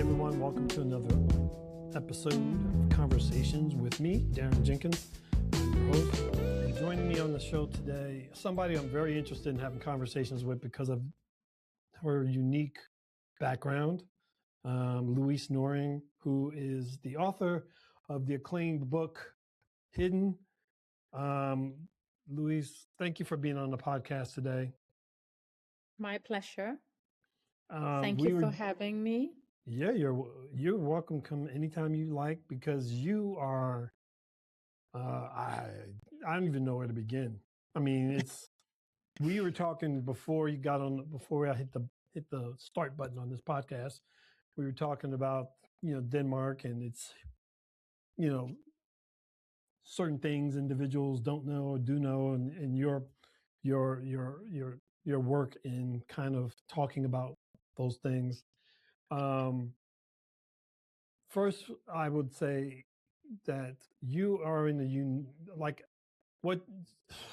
everyone, welcome to another episode of Conversations with me, Daron Jenkins, your host. And joining me on the show today, somebody I'm very interested in having conversations with because of her unique background, Louise Noring, who is the author of the acclaimed book, Hidden. Louise, thank you for being on the podcast today. My pleasure. Thank you for having me. Yeah, you're welcome. Come anytime you like, because you are. I don't even know where to begin. I mean, we were talking before you got on. Before I hit the start button on this podcast, we were talking about Denmark and it's certain things individuals don't know or do know, and your work in kind of talking about those things. First, I would say that you are in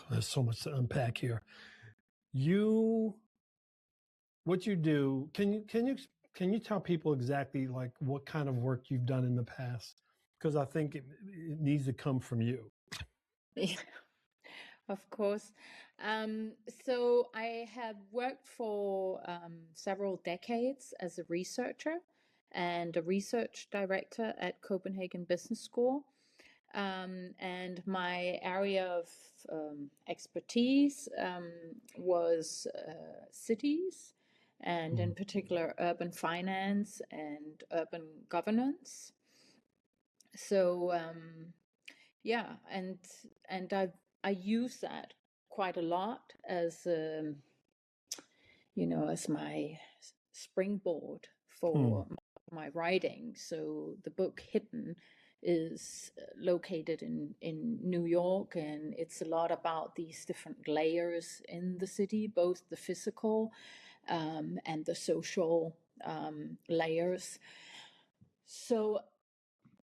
there's so much to unpack here. What you do, can you tell people exactly like what kind of work you've done in the past? Because I think it needs to come from you. Yeah, of course. So I have worked for several decades as a researcher and a research director at Copenhagen Business School. And my area of expertise was cities, and in particular urban finance and urban governance. So yeah, and I use that quite a lot as as my springboard for my writing. So the book Hidden is located in New York, and it's a lot about these different layers in the city, both the physical and the social layers. So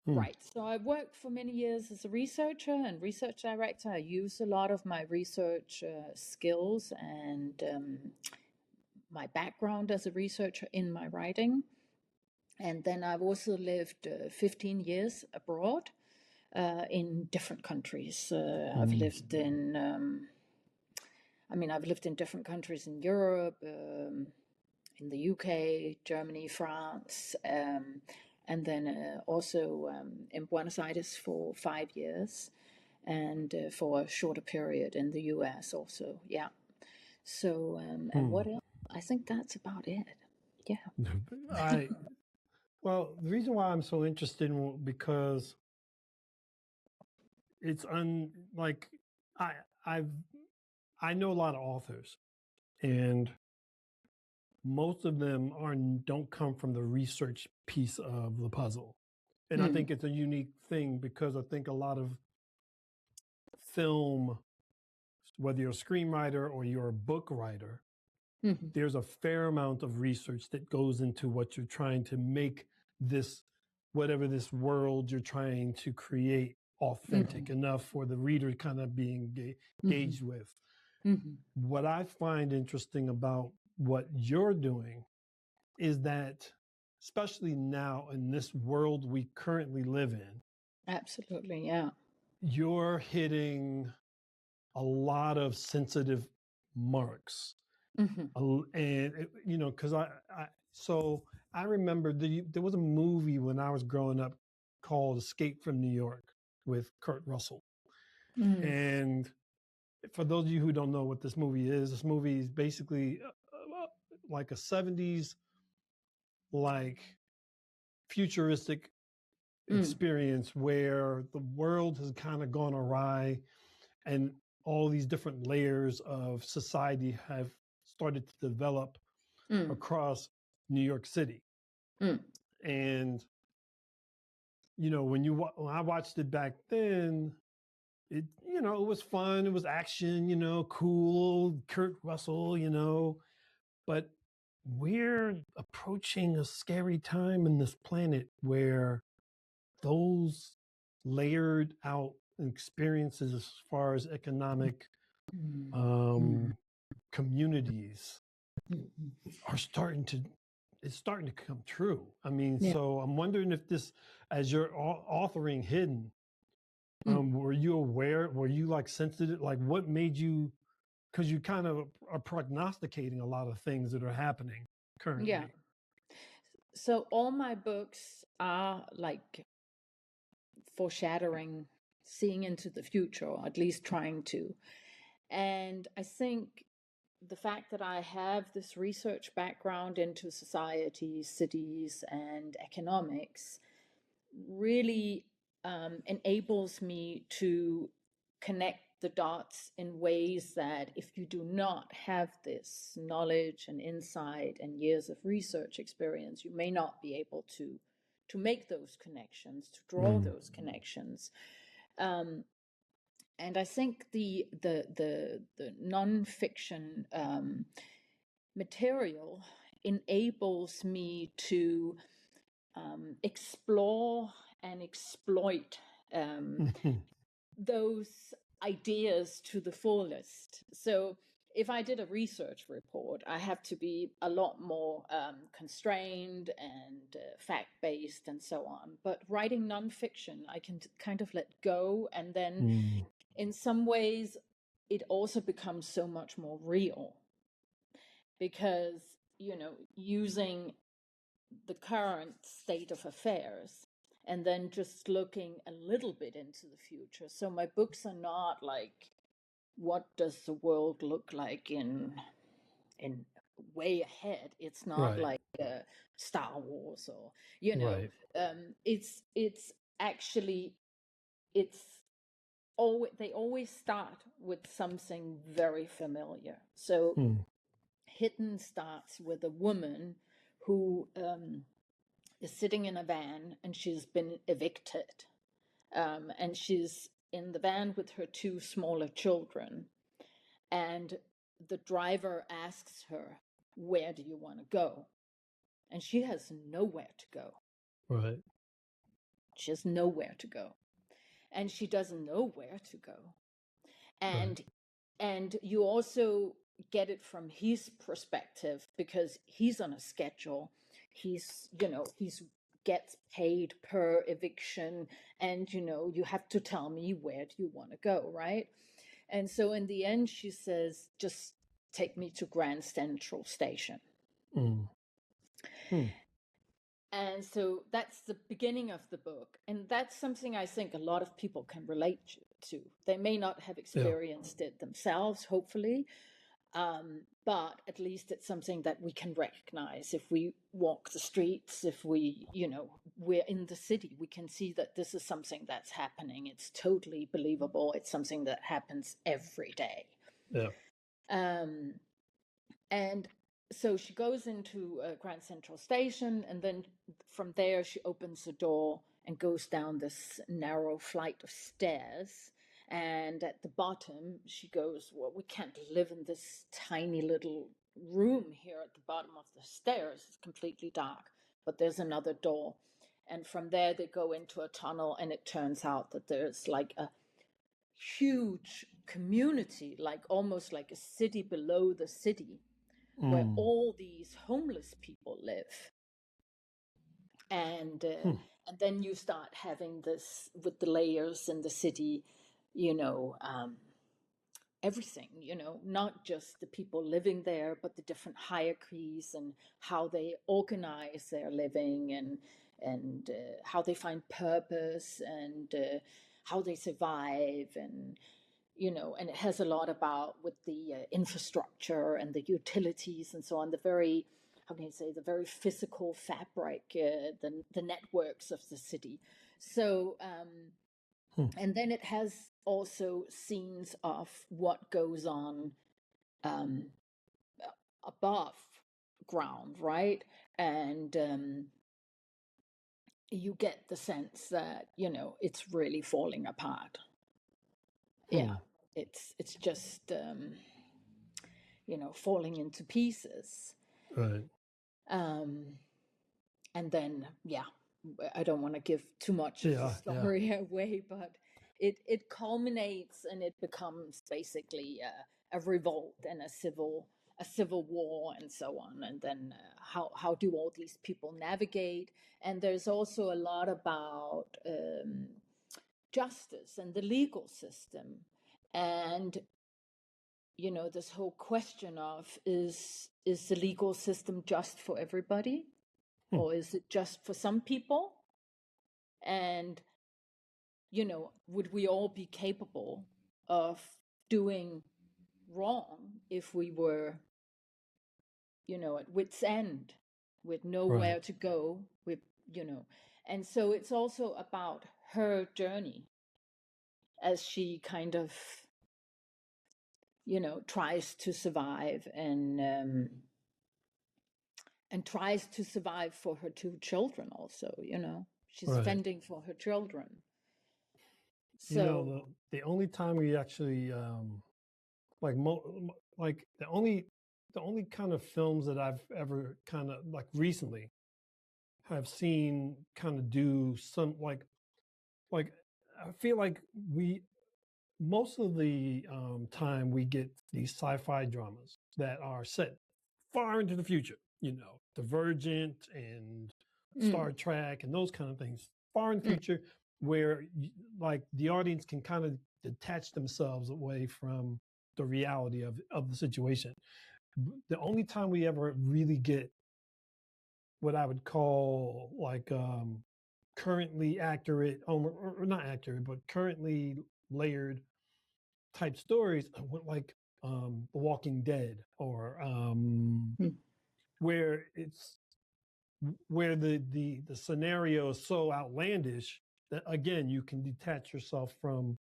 right. So I worked for many years as a researcher and research director. I use a lot of my research skills and my background as a researcher in my writing. And then I've also lived 15 years abroad in different countries. I've lived in, I've lived in different countries in Europe, in the UK, Germany, France, and then also in Buenos Aires for 5 years, and for a shorter period in the US also. Yeah. So, and what else? I think that's about it. Yeah. Well, the reason why I'm so interested because it's I know a lot of authors, and most of them don't come from the research piece of the puzzle. And I think it's a unique thing because I think a lot of film, whether you're a screenwriter or you're a book writer, there's a fair amount of research that goes into what you're trying to make whatever this world you're trying to create authentic enough for the reader kind of being engaged with. What I find interesting about what you're doing is that, especially now in this world we currently live in. Absolutely, yeah. You're hitting a lot of sensitive marks. And, because I remember there was a movie when I was growing up called Escape from New York with Kurt Russell. And for those of you who don't know what this movie is basically like a 70s, like futuristic experience where the world has kind of gone awry and all these different layers of society have started to develop across New York City. And, when I watched it back then, it was fun. It was action, cool, Kurt Russell, but we're approaching a scary time in this planet where those layered out experiences as far as economic communities are starting to it's starting to come true. I mean, Yeah. so I'm wondering if this, as you're authoring Hidden, were you aware? Were you like sensitive? Like, what made you? Because you kind of are prognosticating a lot of things that are happening currently. Yeah. So all my books are like foreshadowing, seeing into the future, or at least trying to. And I think the fact that I have this research background into society, cities, and economics really enables me to connect the dots in ways that if you do not have this knowledge and insight and years of research experience, you may not be able to make those connections, to draw those connections. And I think the nonfiction material enables me to explore and exploit those ideas to the fullest. So if I did a research report, I have to be a lot more constrained and fact-based and so on. But writing nonfiction, I can kind of let go, and then in some ways, it also becomes so much more real because, using the current state of affairs and then just looking a little bit into the future. So my books are not like, what does the world look like in way ahead? It's not Right. like Star Wars or, Right. it's actually, it's always, they always start with something very familiar. So Hidden starts with a woman who is sitting in a van and she's been evicted. And she's in the van with her two smaller children. And the driver asks her, "Where do you want to go?" And she has nowhere to go. Right. She has nowhere to go. And she doesn't know where to go. And you also get it from his perspective because he's on a schedule. He's gets paid per eviction, and you have to tell me, where do you want to go, right? And so in the end she says, just take me to Grand Central Station. And so that's the beginning of the book. And that's something I think a lot of people can relate to. They may not have experienced it themselves, hopefully, but at least it's something that we can recognize. If we walk the streets, if we're in the city, we can see that this is something that's happening. It's totally believable. It's something that happens every day. Yeah. And so she goes into Grand Central Station, and then from there she opens the door and goes down this narrow flight of stairs. And at the bottom, she goes, "Well, we can't live in this tiny little room here at the bottom of the stairs. It's completely dark." But there's another door. And from there, they go into a tunnel, and it turns out that there's like a huge community, like almost like a city below the city, where all these homeless people live. And then you start having this with the layers in the city, everything, not just the people living there, but the different hierarchies and how they organize their living, and how they find purpose, and how they survive, and and it has a lot about with the infrastructure and the utilities and so on, the very, how can you say, the very physical fabric, the networks of the city. So, and then it has also scenes of what goes on above ground, right? And you get the sense that, it's really falling apart. Yeah. It's just, falling into pieces. Right. And then, I don't want to give too much of the story away, but it culminates and it becomes basically a revolt and a civil a civil war and so on, and then how do all these people navigate. And there's also a lot about justice and the legal system, and this whole question of is the legal system just for everybody, or is it just for some people? And would we all be capable of doing wrong if we were at wit's end, with nowhere Right. to go, with and so it's also about her journey as she kind of tries to survive, and tries to survive for her two children also. She's Right. fending for her children. You know, So the only time we actually like like the only kind of films that I've ever kind of like recently have seen kind of do some like I feel like we most of the time we get these sci-fi dramas that are set far into the future, Divergent and Star Trek and those kind of things, far in the future, where like the audience can kind of detach themselves away from the reality of the situation. The only time we ever really get what I would call like currently accurate, or not accurate, but currently layered type stories, like The Walking Dead, or where it's where the scenario is so outlandish that again you can detach yourself from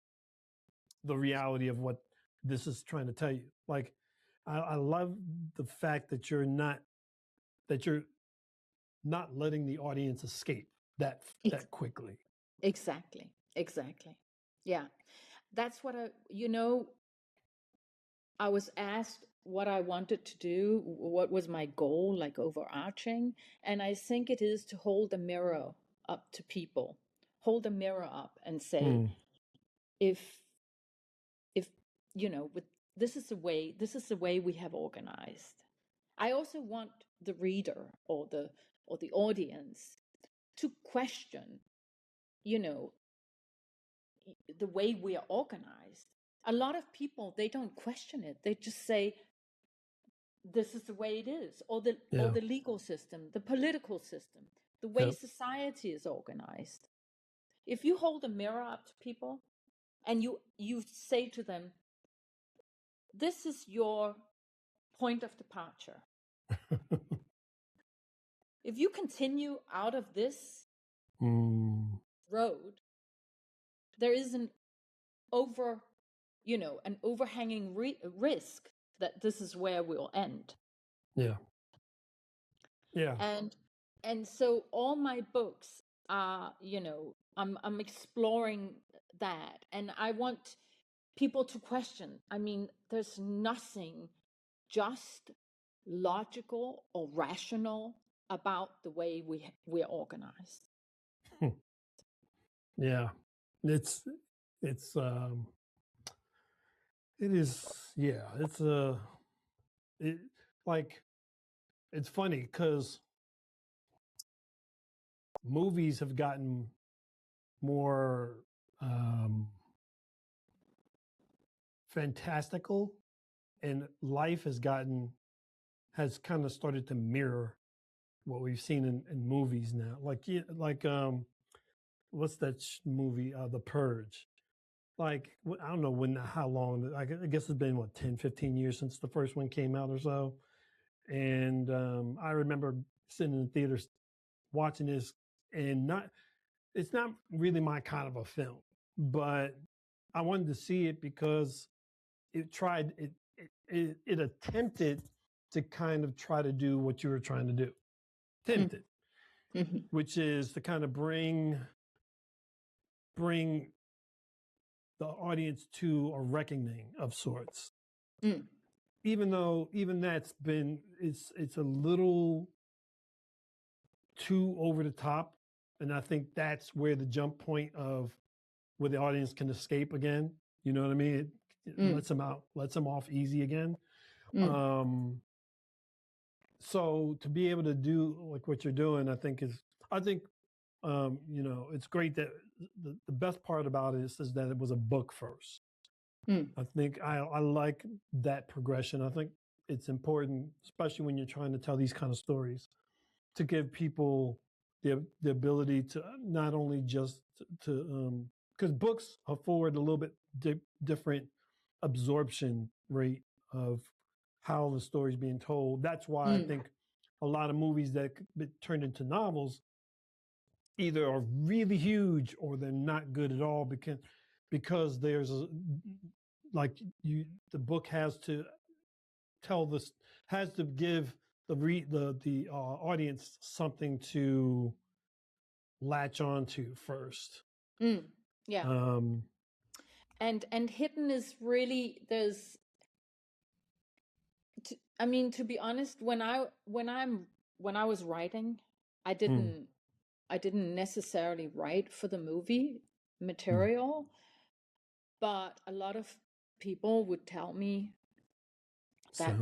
the reality of what this is trying to tell you. Like I love the fact that you're not letting the audience escape that quickly. Exactly. Yeah, that's what I was asked what I wanted to do, what was my goal, like overarching. And I think it is to hold a mirror up to people, hold a mirror up and say, if, with this is the way we have organized. I also want the reader or the audience to question, the way we are organized. A lot of people, they don't question it. They just say, this is the way it is, or the legal system, the political system, the way society is organized. If you hold a mirror up to people and you say to them, this is your point of departure. If you continue out of this road, there is an overhanging risk that this is where we'll end. Yeah. And so all my books are, I'm exploring that, and I want people to question. I mean, there's nothing just logical or rational about the way we're organized. Yeah. It's it is, yeah, like, it's funny because movies have gotten more fantastical, and life has kind of started to mirror what we've seen in movies now. Like what's that movie, The Purge? Like, I don't know how long, I guess it's been 10, 15 years since the first one came out or so. And I remember sitting in the theaters watching this, and it's not really my kind of a film, but I wanted to see it because it attempted to kind of try to do what you were trying to do. Attempted, which is to kind of bring the audience to a reckoning of sorts. Even though that's been, it's a little too over the top, and I think that's where the jump point of where the audience can escape again. You know what I mean? It lets them off easy again. Um, so to be able to do like what you're doing, I think, you know, it's great that the best part about it is that it was a book first. I think I like that progression. I think it's important, especially when you're trying to tell these kind of stories, to give people the ability to not only just to because books afford a little bit different absorption rate of how the story's being told. That's why I think a lot of movies that get turned into novels either are really huge or they're not good at all because there's like the book has to tell this has to give the audience something to latch on to first. Yeah. And Hidden is really I mean, to be honest, when I was writing, I didn't necessarily write for the movie material, but a lot of people would tell me that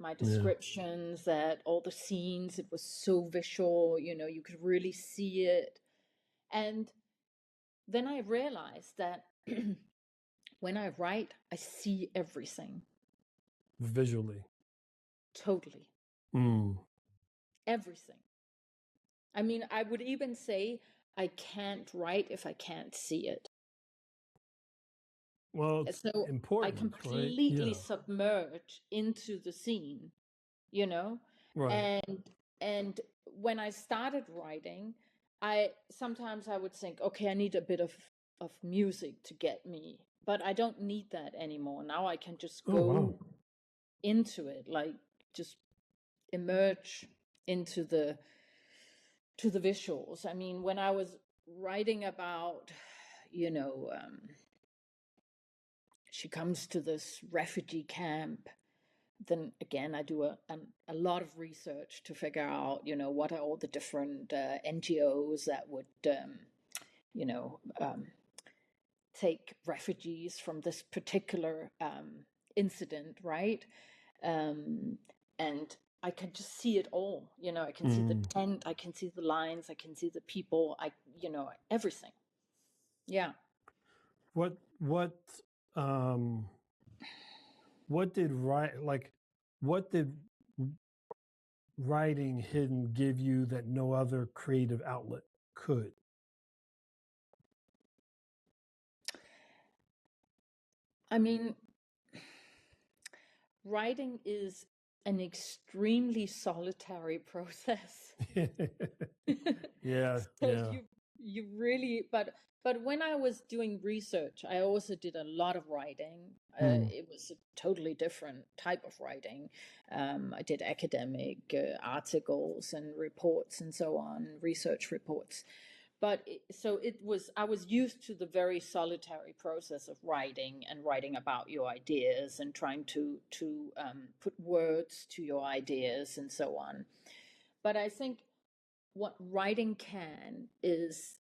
my descriptions, that all the scenes, it was so visual, you know, you could really see it. And then I realized that when I write, I see everything. Visually. Totally. Everything. I mean, I would even say I can't write if I can't see it. Well, it's so important, I completely submerge into the scene, you know? Right. And when I started writing, I sometimes would think, okay, I need a bit of music to get me, but I don't need that anymore. Now I can just go into it, like just emerge into the visuals. I mean, when I was writing about, you know, she comes to this refugee camp, then again I do a lot of research to figure out, you know, what are all the different NGOs that would you know, take refugees from this particular incident, right? And I can just see it all, you know. I can see the tent, I can see the lines, I can see the people, you know, everything. Yeah. What did writing Hidden give you that no other creative outlet could? I mean, writing is an extremely solitary process. Yeah. So you really, but when I was doing research, I also did a lot of writing. It was a totally different type of writing. I did academic articles and reports and so on, research reports. But I was used to the very solitary process of writing and writing about your ideas and trying to put words to your ideas and so on. But I think what writing can is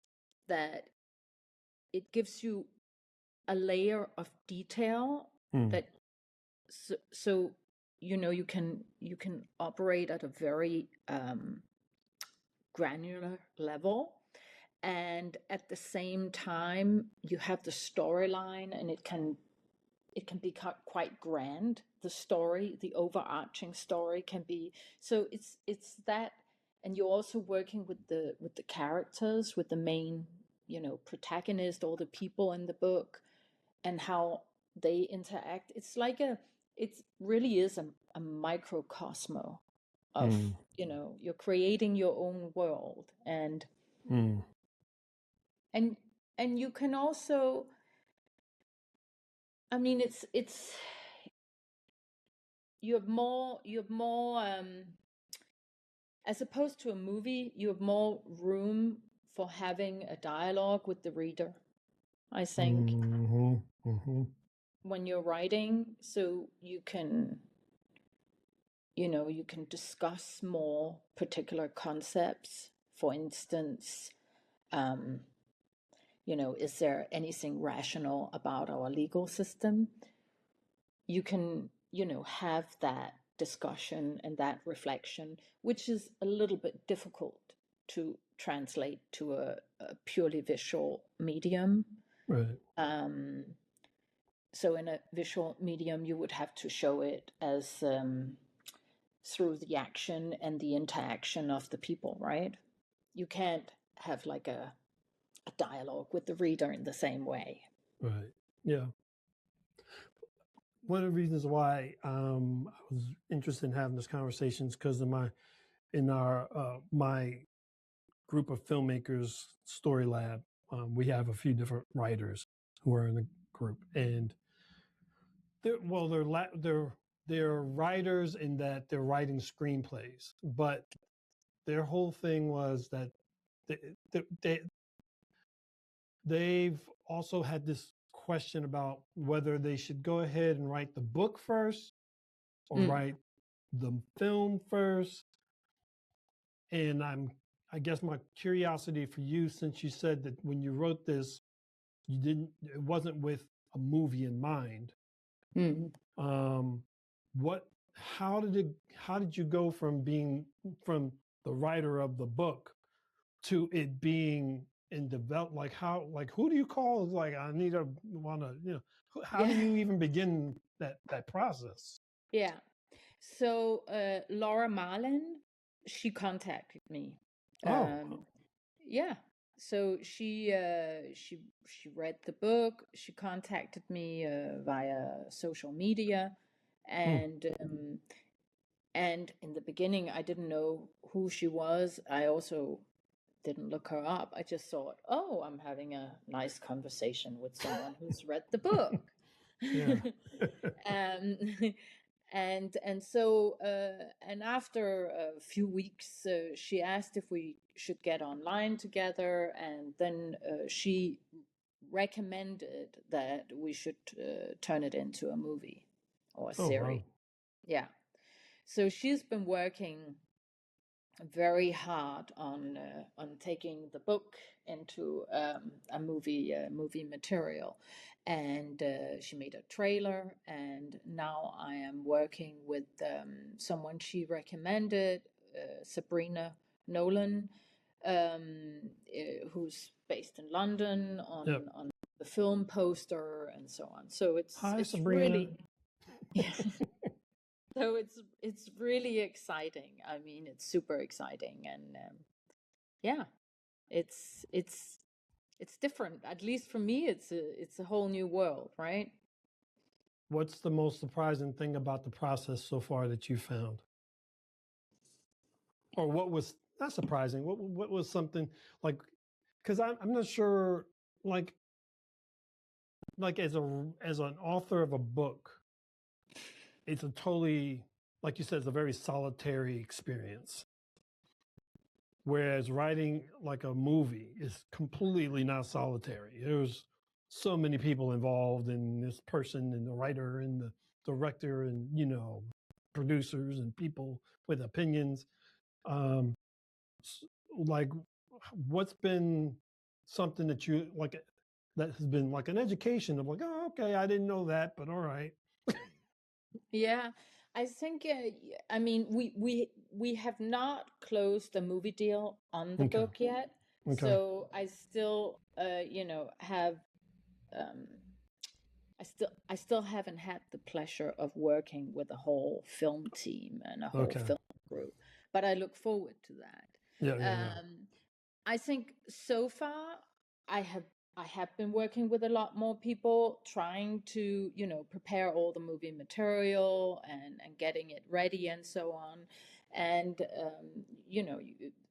that it gives you a layer of detail that so you know, you can operate at a very granular level, and at the same time you have the storyline, and it can be quite grand. The story, the overarching story, can be so it's that. And you're also working with the characters, with the main, you know, protagonist, all the people in the book, and how they interact. It's like it really is a microcosmo of, you know, you're creating your own world. And and you can also, I mean, it's you have more as opposed to a movie, you have more room for having a dialogue with the reader, I think, when you're writing. So you can, you know, you can discuss more particular concepts. For instance, you know, is there anything rational about our legal system? You can have that discussion and that reflection, which is a little bit difficult to translate to a purely visual medium. Right. So in a visual medium, you would have to show it as through the action and the interaction of the people, right? You can't have like a dialogue with the reader in the same way. Right. Yeah. One of the reasons why I was interested in having this conversation is because in my group of filmmakers story lab, we have a few different writers who are in the group, and they're writers in that they're writing screenplays, but their whole thing was that they've also had this question about whether they should go ahead and write the book first or write the film first. And I guess my curiosity for you, since you said that when you wrote this, it wasn't with a movie in mind. How did you go from the writer of the book to it being in develop? Who do you call? Like, I need to how do you even begin that process? Yeah. So Laura Marlin, she contacted me. Yeah. So she read the book. She contacted me via social media, and in the beginning I didn't know who she was. I also didn't look her up. I just thought, oh, I'm having a nice conversation with someone who's read the book. Yeah. And so and after a few weeks, she asked if we should get online together, and then she recommended that we should turn it into a movie or a series. Wow. Yeah. So she's been working very hard on taking the book into a movie material, and she made a trailer, and now I am working with someone she recommended, Sabrina Nolan, who's based in London, on the film poster and so on. So it's Sabrina. Really yeah. So it's really exciting. I mean, it's super exciting, and yeah, it's different. At least for me, it's a whole new world, right? What's the most surprising thing about the process so far that you found? Or what was not surprising? What was something like? Because I'm not sure. Like as an author of a book, it's a totally, like you said, it's a very solitary experience. Whereas writing like a movie is completely not solitary. There's so many people involved, in this person and the writer and the director and producers and people with opinions. Like, what's been something that you like that has been like an education of like, oh, okay, I didn't know that, but all right. Yeah, I think I mean we have not closed a movie deal on the book yet. Okay. So I still have I still haven't had the pleasure of working with a whole film team and a whole film group, but I look forward to that. Yeah. I think so far I have been working with a lot more people, trying to prepare all the movie material and getting it ready and so on. And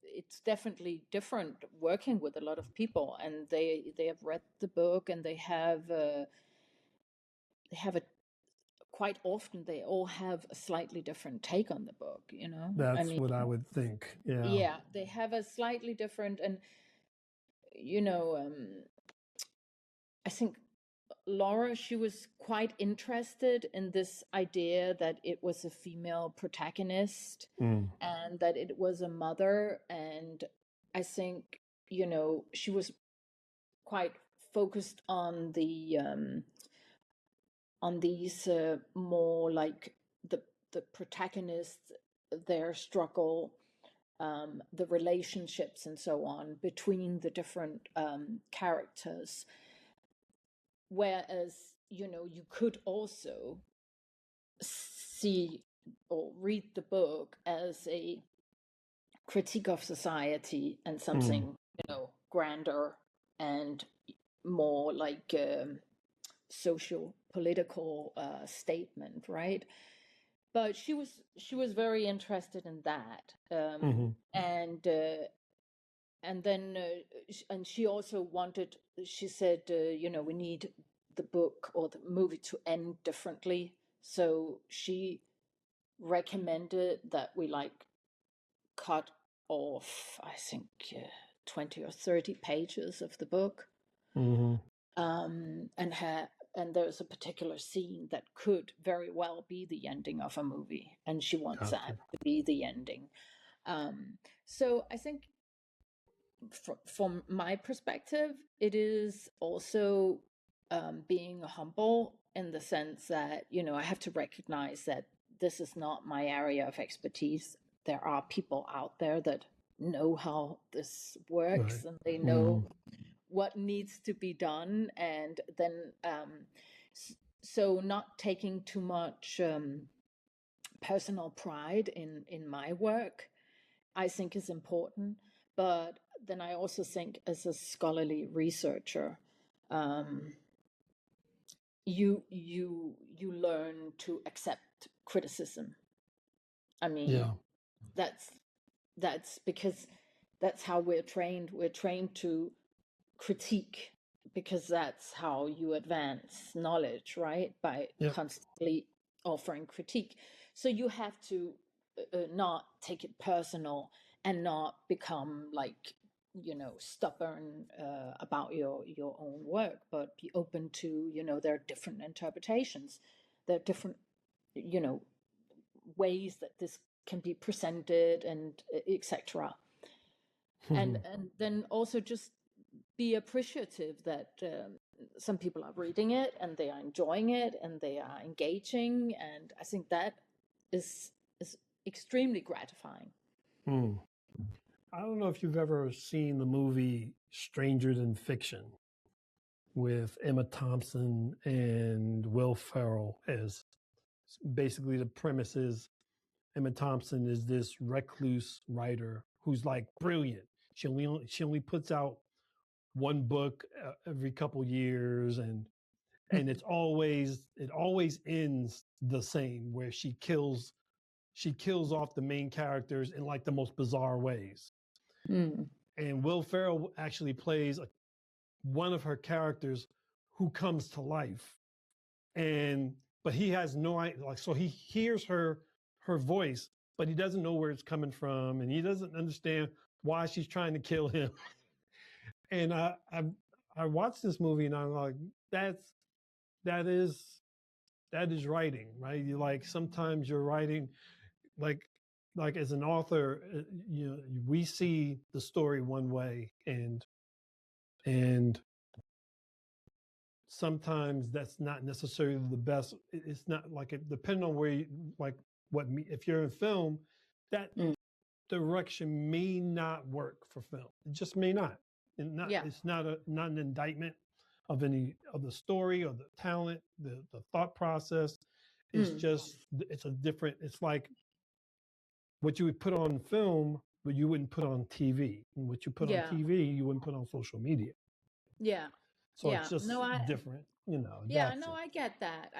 it's definitely different working with a lot of people, and they have read the book, and they have a quite often they all have a slightly different take on the book. That's what I would think. Yeah, they have a slightly different, and I think Laura, she was quite interested in this idea that it was a female protagonist and that it was a mother. And I think, she was quite focused on on these more like the protagonists, their struggle, the relationships and so on between the different characters. Whereas, you could also see or read the book as a critique of society and something, grander and more like social political statement, right? But she was very interested in that, and then and she also wanted. She said, we need the book or the movie to end differently. So she recommended that we like cut off, I think, 20 or 30 pages of the book. And there's a particular scene that could very well be the ending of a movie, and she wants that to be the ending. So I think from my perspective, it is also being humble in the sense that, I have to recognize that this is not my area of expertise. There are people out there that know how this works, and they know what needs to be done. And then, so not taking too much personal pride in my work, I think is important. But then I also think, as a scholarly researcher, you learn to accept criticism. I mean, that's because that's how we're trained. We're trained to critique, because that's how you advance knowledge, right? By constantly offering critique. So you have to not take it personal and not become like, stubborn about your own work, but be open to, there are different interpretations. There are different, ways that this can be presented, and etc. And then also just be appreciative that some people are reading it and they are enjoying it and they are engaging, and I think that is extremely gratifying. I don't know if you've ever seen the movie Stranger Than Fiction with Emma Thompson and Will Ferrell. As basically the premise is Emma Thompson is this recluse writer who's like brilliant. She only puts out one book every couple years, and it always ends the same, where she kills off the main characters in like the most bizarre ways. And Will Ferrell actually plays one of her characters who comes to life, but he has no idea. Like, so he hears her voice, but he doesn't know where it's coming from, and he doesn't understand why she's trying to kill him. And I watched this movie, and I'm like, that is writing, right? You like, sometimes you're writing like as an author, we see the story one way, and sometimes that's not necessarily the best. It's not like it, depending on where you, like if you're in film, that direction may not work for film. It just may not. And it's not an indictment of any of the story or the talent, the thought process. It's just, it's a different, it's like what you would put on film, but you wouldn't put on TV. And what you put on TV, you wouldn't put on social media. Yeah. So it's just different, Yeah, no, I get that.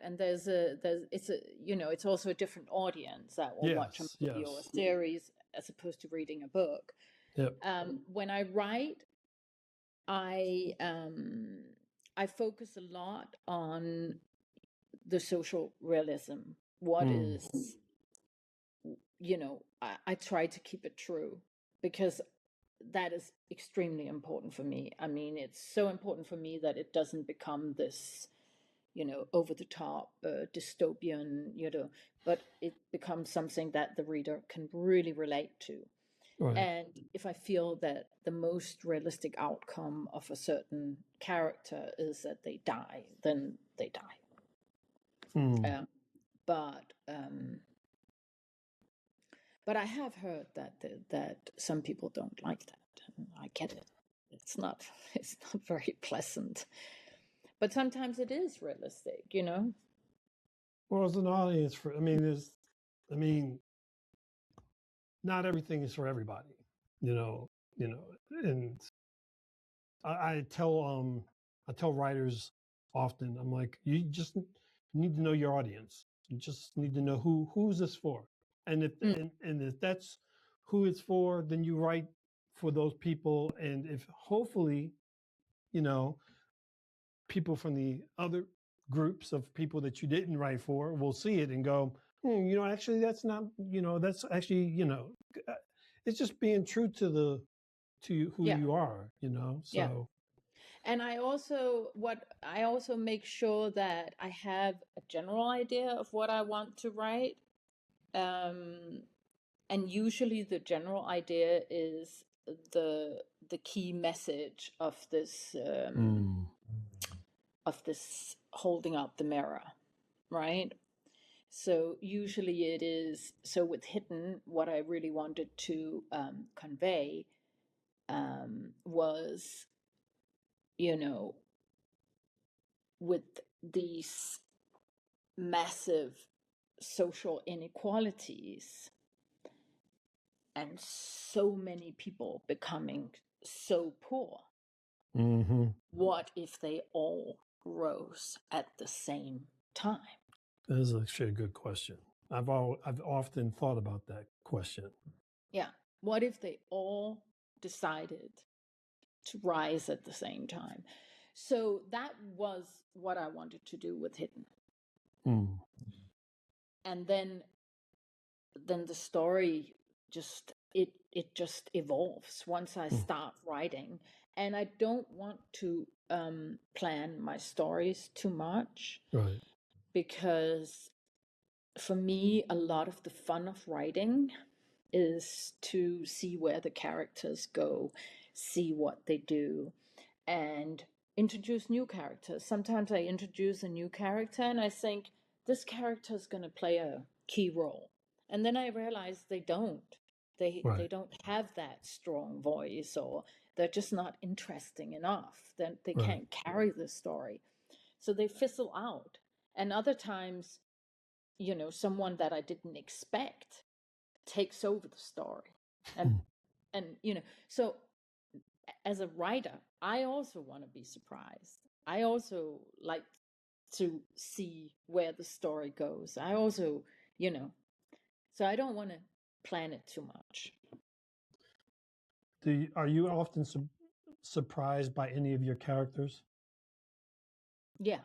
And it's also a different audience that will watch a movie or a series as opposed to reading a book. When I write, I focus a lot on the social realism. What is, I try to keep it true, because that is extremely important for me. I mean, it's so important for me that it doesn't become this, over the top dystopian, but it becomes something that the reader can really relate to. Right. And if I feel that the most realistic outcome of a certain character is that they die, then they die. Um, but I have heard that some people don't like that. I get it. It's not very pleasant. But sometimes it is realistic, you know? Well, as an audience, not everything is for everybody, and I tell writers often, I'm like, you just need to know your audience. You just need to know who's this for, and if that's who it's for, then you write for those people, and if hopefully, you know, people from the other groups of people that you didn't write for will see it and go, actually, that's not, that's actually, it's just being true to who Yeah. you are, Yeah. so. And I also make sure that I have a general idea of what I want to write. And usually the general idea is the key message of this holding up the mirror, right? So usually it is, so with Hidden, what I really wanted to convey was, with these massive social inequalities and so many people becoming so poor, what if they all rose at the same time? That is actually a good question. I've often thought about that question. Yeah. What if they all decided to rise at the same time? So that was what I wanted to do with Hidden. And then the story just just evolves once I start writing. And I don't want to plan my stories too much, Right. because for me, a lot of the fun of writing is to see where the characters go, see what they do, and introduce new characters. Sometimes I introduce a new character and I think this character is going to play a key role. And then I realize they don't. They don't have that strong voice, or they're just not interesting enough. Then they can't carry the story. So they fizzle out. And other times, someone that I didn't expect takes over the story. And so as a writer, I also want to be surprised. I also like to see where the story goes. I also, so I don't want to plan it too much. Are you often surprised by any of your characters? Yeah.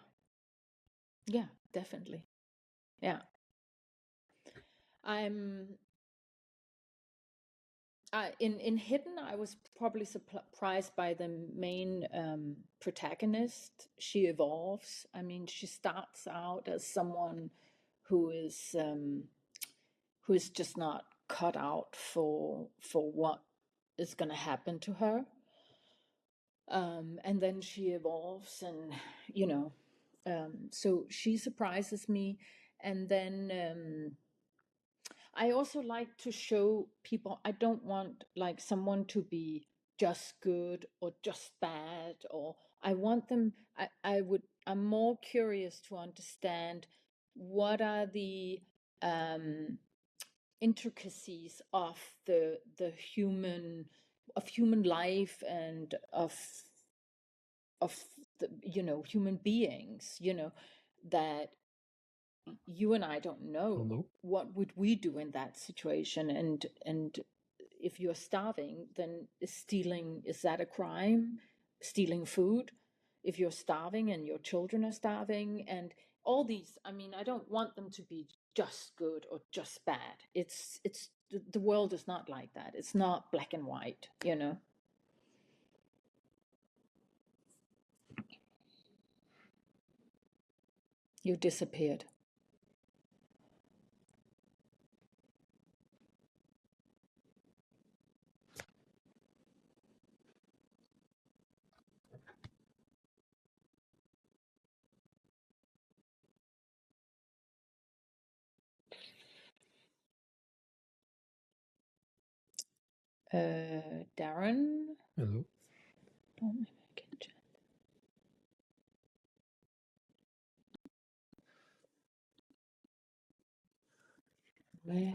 Yeah, definitely. Yeah. In Hidden, I was probably surprised by the main protagonist. She evolves. I mean, she starts out as someone who is just not cut out for what is going to happen to her. And then she evolves, and so she surprises me. And then I also like to show people, I don't want like someone to be just good or just bad, or I want them, I'm more curious to understand what are the intricacies of the human life, and of the human beings, that you and I don't know. Hello? What would we do in that situation? And if you're starving, then is that a crime? Stealing food? If you're starving and your children are starving, and all these, I mean, I don't want them to be just good or just bad. It's the world is not like that. It's not black and white, You disappeared. Daron. Hello. Oh, maybe I can check. Where?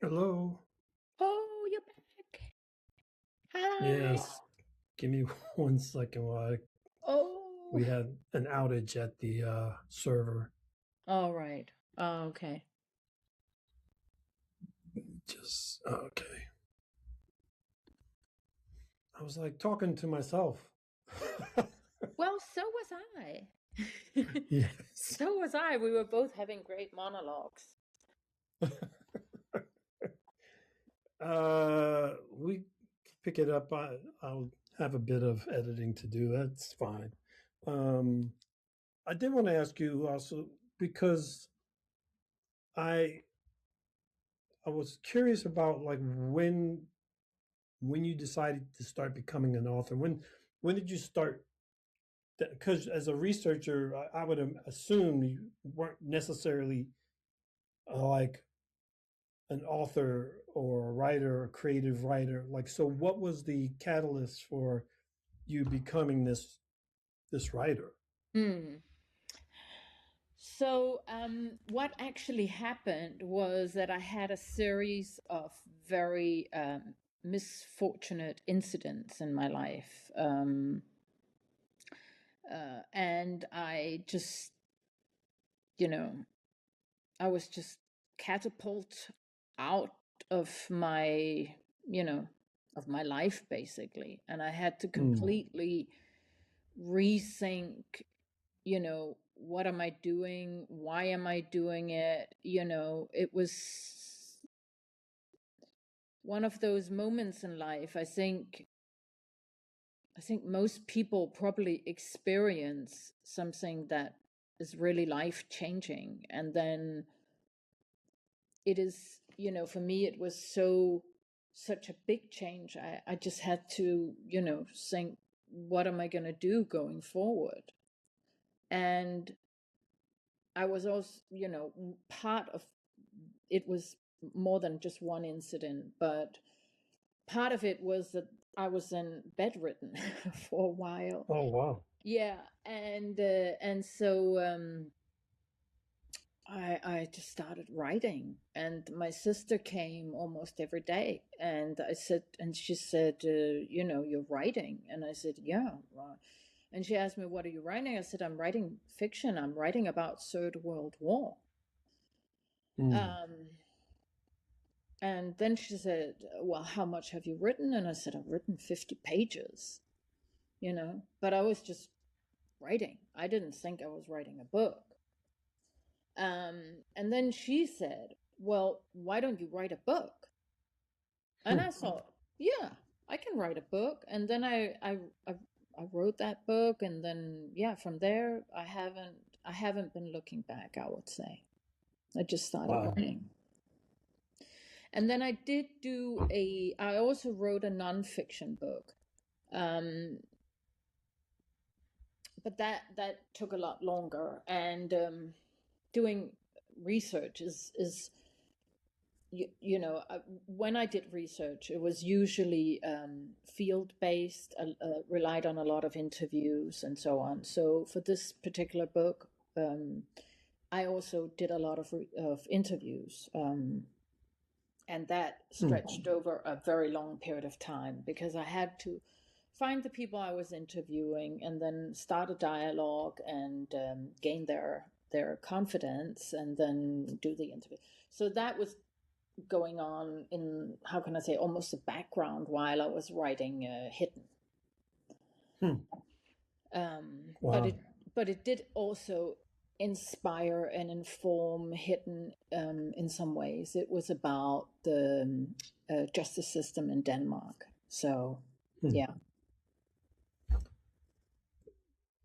Hello. Oh, you're back. Hi. Yes. Give me 1 second while Oh. we had an outage at the server. All right. Okay. Just okay. I was like talking to myself. Well, so was I. Yes. So was I. We were both having great monologues. We pick it up. I'll have a bit of editing to do. That's fine. I did want to ask you also because I I was curious about like when you decided to start becoming an author. When did you start? Because as a researcher, I would assume you weren't necessarily like an author or a writer or creative writer. Like, so what was the catalyst for you becoming this writer? Hmm. So, what actually happened was that I had a series of very misfortunate incidents in my life. And I just, you know, I was just catapulted out of my, you know, of my life basically. And I had to completely rethink, what am I doing? Why am I doing it? It was one of those moments in life. I think most people probably experience something that is really life changing. And then it is, for me, it was such a big change. I just had to, think, what am I going to do going forward? And I was also, part of it was more than just one incident, but part of it was that I was then bedridden for a while. Oh wow! Yeah, and so I just started writing, and my sister came almost every day, and she said, you're writing, and I said, yeah. And she asked me, what are you writing? I said, I'm writing fiction. I'm writing about Third World War. And then she said, well, how much have you written? And I said, I've written 50 pages, but I was just writing. I didn't think I was writing a book. And then she said, well, why don't you write a book? And I thought, yeah, I can write a book. And then I wrote that book. And then, yeah, from there, I haven't been looking back, I would say. I just started writing. And then I also wrote a nonfiction book. But that took a lot longer. And doing research is when I did research, it was usually field-based, relied on a lot of interviews and so on. So for this particular book, I also did a lot of interviews. And that stretched over a very long period of time because I had to find the people I was interviewing and then start a dialogue and gain their confidence and then do the interview. So that was going on in, how can I say, almost a background while I was writing Hidden. Wow. But it did also inspire and inform Hidden in some ways. It was about the justice system in Denmark. So, yeah.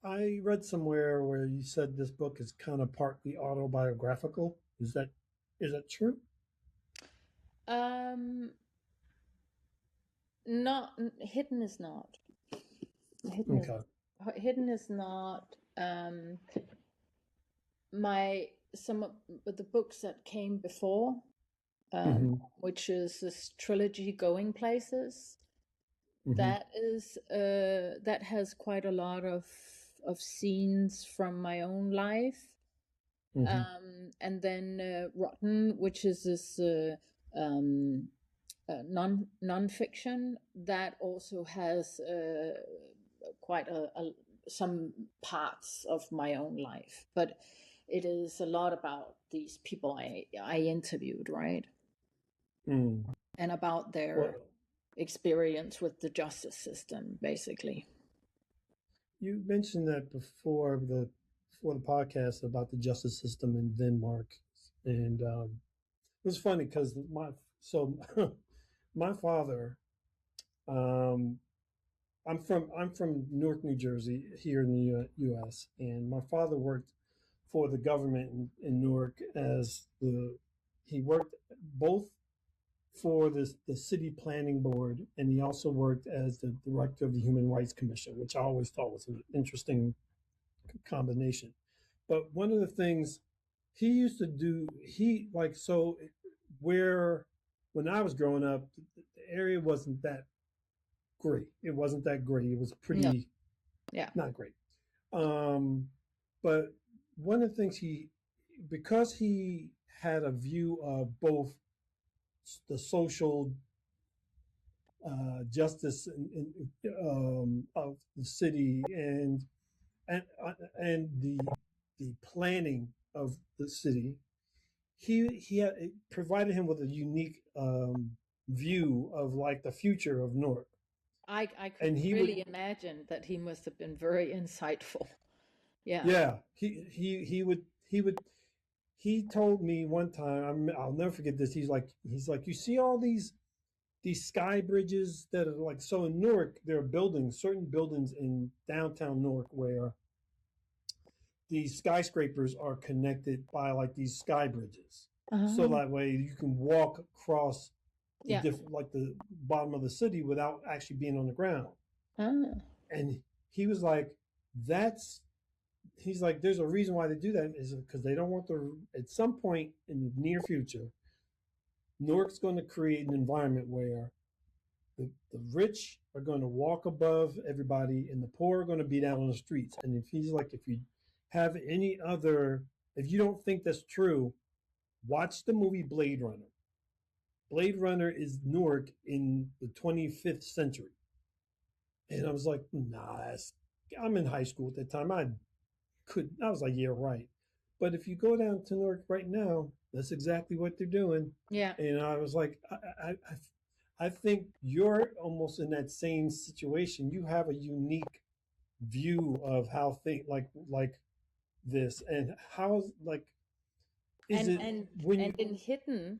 I read somewhere where you said this book is kind of partly autobiographical. Is that true? Not Hidden is not. Hidden is not. Some of the books that came before, which is this trilogy, Going Places. That has quite a lot of scenes from my own life. And then Rotten, which is this non-fiction that also has quite some parts of my own life, but it is a lot about these people I interviewed, right? And about their experience with the justice system, basically. You mentioned that before the podcast about the justice system in Denmark, and it was funny because my father, I'm from Newark, New Jersey, here in the U.S., and my father worked for the government in Newark he worked both for the city planning board, and he also worked as the director of the Human Rights Commission, which I always thought was an interesting combination. But one of the things he used to do, where when I was growing up, the area wasn't that great. It wasn't that great. It was pretty not great. But one of the things because he had a view of both the social justice of the city and the planning of the city, he had, it provided him with a unique view of like the future of Newark. I could really imagine that he must have been very insightful. Yeah. He told me one time, I'll never forget this. He's like, you see all these sky bridges that are like, so in Newark, there are certain buildings in downtown Newark where these skyscrapers are connected by like these sky bridges. So that way you can walk across like the bottom of the city without actually being on the ground. And he was like, he's like, there's a reason why they do that, is because they don't want at some point in the near future, Newark's going to create an environment where the rich are going to walk above everybody and the poor are going to be down on the streets. And if you have if you don't think that's true, watch the movie Blade Runner. Blade Runner is Newark in the 25th century. And I was like, nah, I'm in high school at that time. I was like, yeah, right. But if you go down to Newark right now, that's exactly what they're doing. Yeah. And I was like, I think you're almost in that same situation. You have a unique view of how things like this, and how like in Hidden,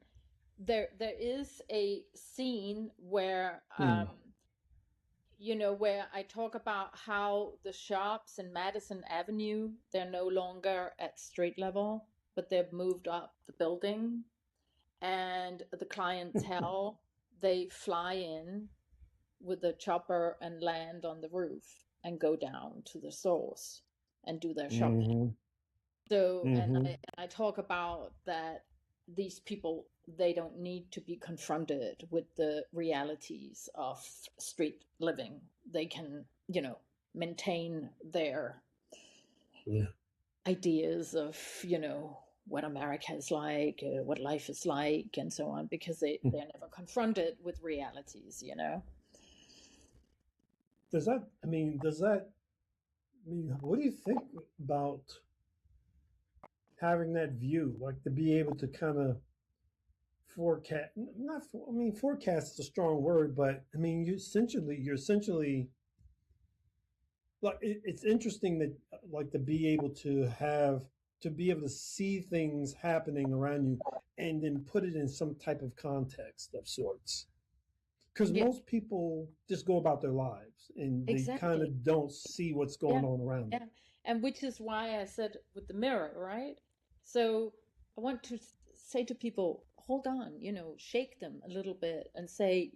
there is a scene where where I talk about how the shops in Madison Avenue, they're no longer at street level, but they've moved up the building, and the clientele they fly in with a chopper and land on the roof and go down to the stores and do their shopping. So, and I talk about that these people, they don't need to be confronted with the realities of street living. They can, maintain their ideas of, what America is like, what life is like, and so on, because they're never confronted with realities, what do you think about having that view, like to be able to kind of forecast, forecast is a strong word, but I mean, you're essentially like, it's interesting that like to be able to see things happening around you and then put it in some type of context of sorts. Because most people just go about their lives and they kind of don't see what's going on around them. And which is why I said with the mirror, right? So I want to say to people, hold on, shake them a little bit and say,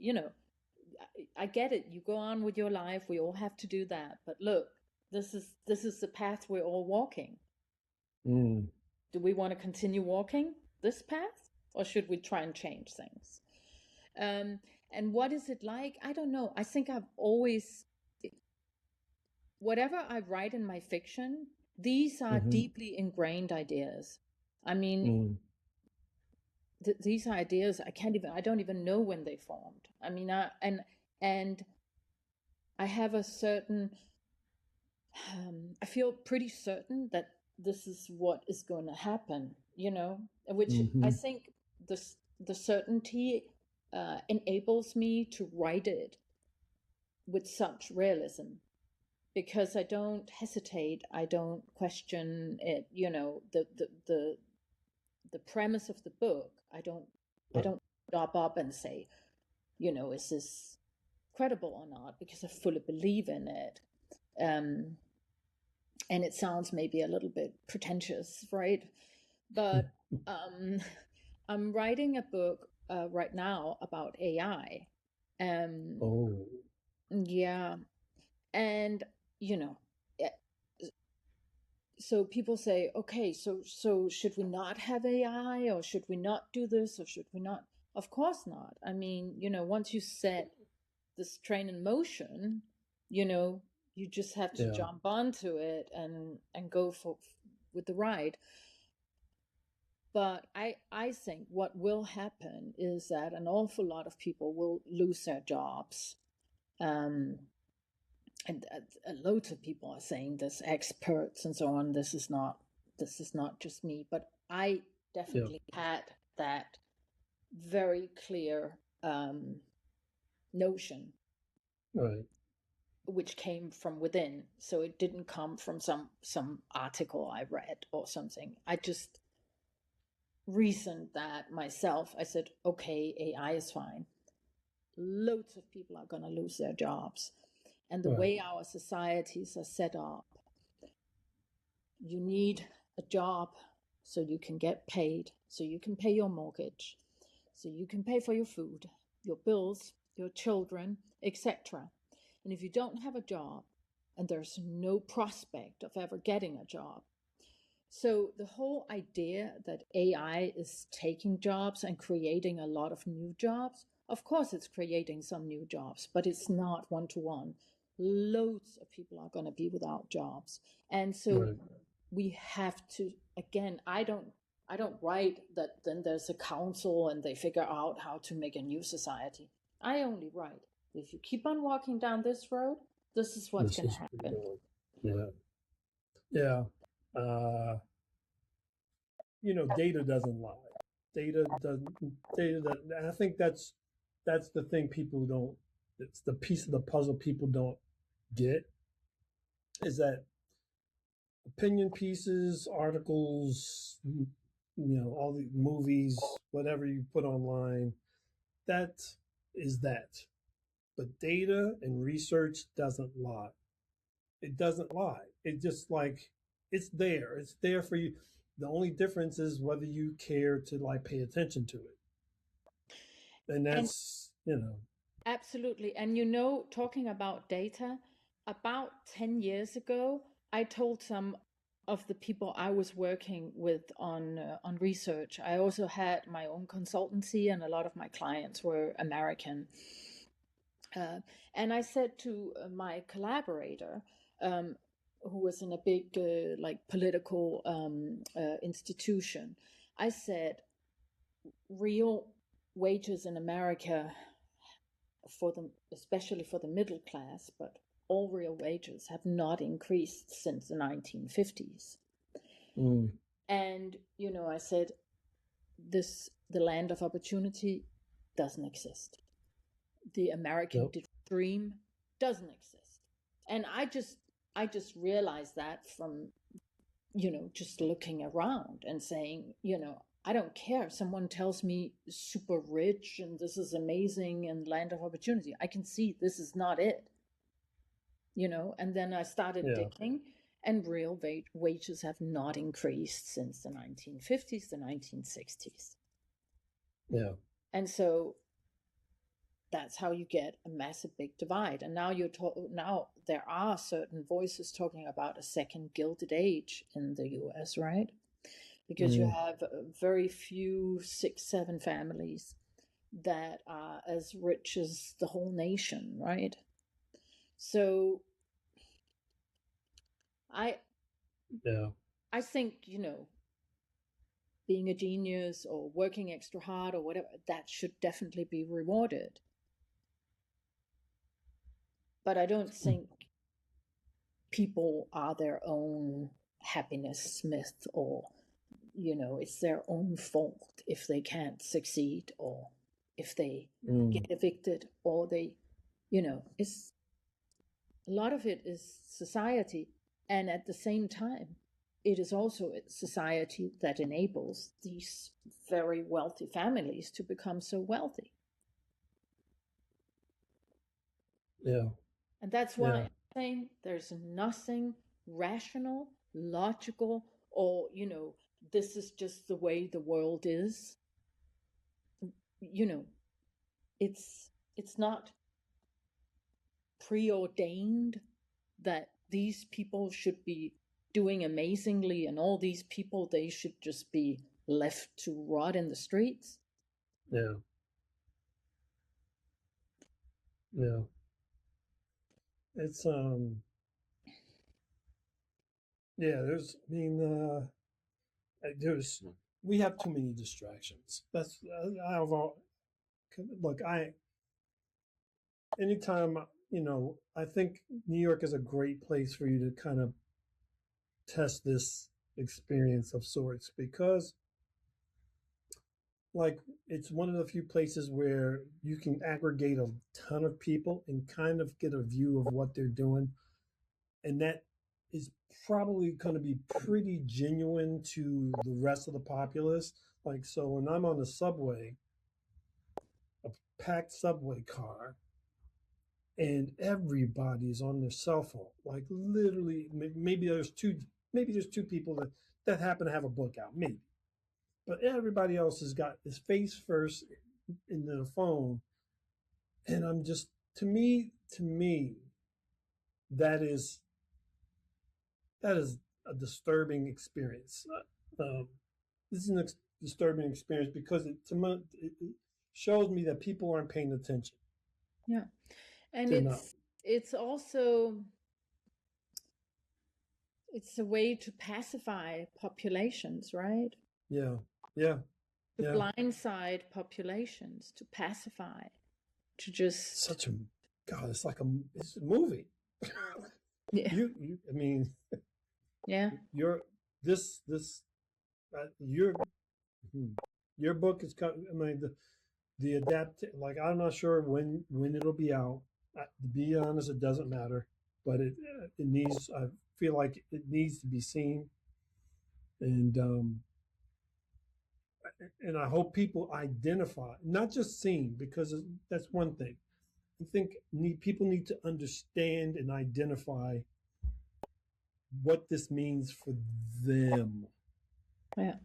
I get it. You go on with your life. We all have to do that. But look, this is the path we're all walking. Do we want to continue walking this path, or should we try and change things? And what is it like? I don't know. I think I've always, whatever I write in my fiction, these are deeply ingrained ideas. I mean, these are ideas I don't even know when they formed. I mean, and I have a certain, I feel pretty certain that this is what is going to happen, which I think the certainty enables me to write it with such realism, because I don't hesitate, I don't question it, the premise of the book. I don't stop up and say, is this credible or not, because I fully believe in it. And it sounds maybe a little bit pretentious, right? But I'm writing a book right now about AI. Oh, Yeah, and you know, eh, so people say, okay, so should we not have AI, or should we not do this, or should we not? Of course not. I mean, once you set this train in motion, you just have to yeah, jump onto it and go for with the ride. But I think what will happen is that an awful lot of people will lose their jobs. Um, and loads of people are saying this, experts and so on. This is not just me, but I yeah, definitely had that very clear notion, right. which came from within. So it didn't come from some article I read or something. I just reasoned that myself. I said, okay, AI is fine. Loads of people are going to lose their jobs. And the Right. way our societies are set up, you need a job so you can get paid, so you can pay your mortgage, so you can pay for your food, your bills, your children, etc. And if you don't have a job and there's no prospect of ever getting a job, so the whole idea that AI is taking jobs and creating a lot of new jobs, of course it's creating some new jobs, but it's not one to one. Loads of people are going to be without jobs. And so Right. we have to, again, I don't write that then there's a council and they figure out how to make a new society. I only write, if you keep on walking down this road, this is what's This going to is what happen. we're doing. Yeah. Yeah. Data doesn't lie. Data doesn't, and I think that's the thing people don't, it's the piece of the puzzle people don't get, is that opinion pieces, articles, all the movies, whatever you put online, that is that. But data and research doesn't lie. It doesn't lie. It just like it's there. It's there for you. The only difference is whether you care to like pay attention to it. And And that's. absolutely. And talking about data, about 10 years ago, I told some of the people I was working with on research. I also had my own consultancy, and a lot of my clients were American. Uh, and I said to my collaborator, who was in a big like political institution, I said, real wages in America especially for the middle class, but all real wages have not increased since the 1950s. Mm. And I said, the land of opportunity doesn't exist. The American Nope. dream doesn't exist. And I just realized that from just looking around and saying, I don't care. Someone tells me super rich and this is amazing and land of opportunity. I can see this is not it. And then I started Yeah. digging, and real wages have not increased since the 1950s, the 1960s. Yeah. And so that's how you get a massive big divide. And now there are certain voices talking about a second Gilded Age in the US, right? Because you Mm. have very few 6, 7 families that are as rich as the whole nation, right? So I Yeah. I think, being a genius or working extra hard or whatever, that should definitely be rewarded. But I don't Mm. think people are their own happiness smith, or it's their own fault if they can't succeed, or if they Mm. get evicted, or it's a lot of it is society. And at the same time, it is also a society that enables these very wealthy families to become so wealthy. Yeah. And that's why Yeah. I'm saying there's nothing rational, logical, or, this is just the way the world is. you know, it's not preordained that these people should be doing amazingly, and all these people, they should just be left to rot in the streets. Yeah. Yeah. It's yeah, there's we have too many distractions. That's I've all look, anytime, I think New York is a great place for you to kind of test this experience of sorts, because like it's one of the few places where you can aggregate a ton of people and kind of get a view of what they're doing, and that is probably going to be pretty genuine to the rest of the populace. Like, so when I'm on the subway, a packed subway car, and everybody's on their cell phone, like literally, maybe there's two people that happen to have a book out, maybe, but everybody else has got his face first into the phone. And I'm just, to me that is a disturbing experience. This is a disturbing experience because it shows me that people aren't paying attention. Yeah. And They're it's also, it's a way to pacify populations, right? Yeah. Yeah. To blindside populations, to pacify, to just God, it's like it's a movie. Yeah. I mean, yeah. Your book is coming. I mean, the adapt, like, I'm not sure when it'll be out. To be honest, it doesn't matter, but it needs. I feel like it needs to be seen, and I hope people identify, not just seen, because that's one thing. I think people need to understand and identify what this means for them. Yeah.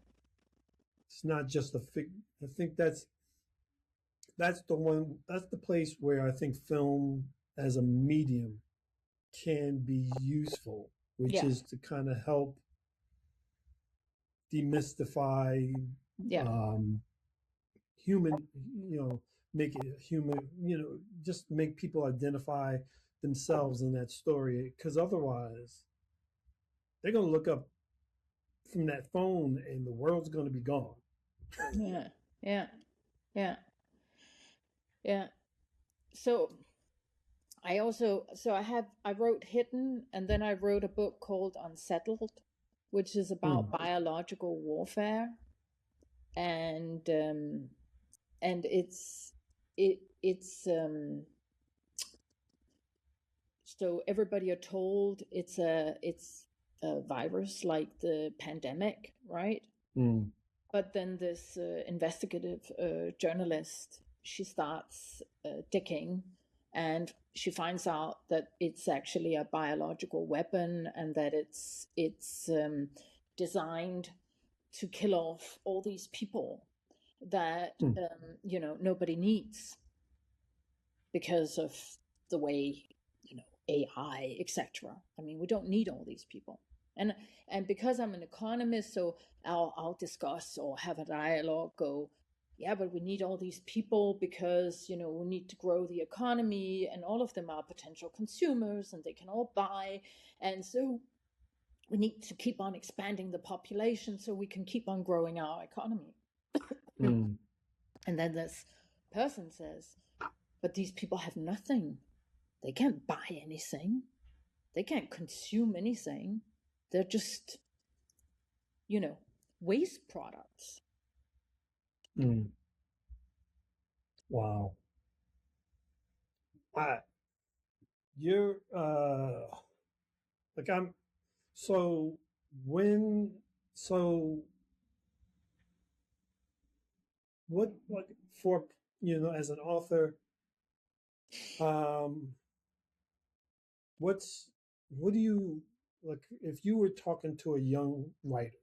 It's not just I think that's the place where I think film as a medium can be useful, which is to kind of help demystify human, make it human, just make people identify themselves in that story, because otherwise they're going to look up from that phone and the world's going to be gone. Yeah. So I wrote Hidden, and then I wrote a book called Unsettled, which is about biological warfare, and it's so everybody are told it's a virus like the pandemic, right? But then this investigative journalist, she starts digging, and she finds out that it's actually a biological weapon, and that it's designed to kill off all these people that nobody needs because of the way AI, etc. I mean, we don't need all these people. And because I'm an economist, so I'll discuss or have a dialogue, go, yeah, but we need all these people because, we need to grow the economy, and all of them are potential consumers and they can all buy. And so we need to keep on expanding the population so we can keep on growing our economy. And then this person says, but these people have nothing. They can't buy anything. They can't consume anything. They're just, waste products. Wow. What, like, for, as an author, what do you, like, if you were talking to a young writer,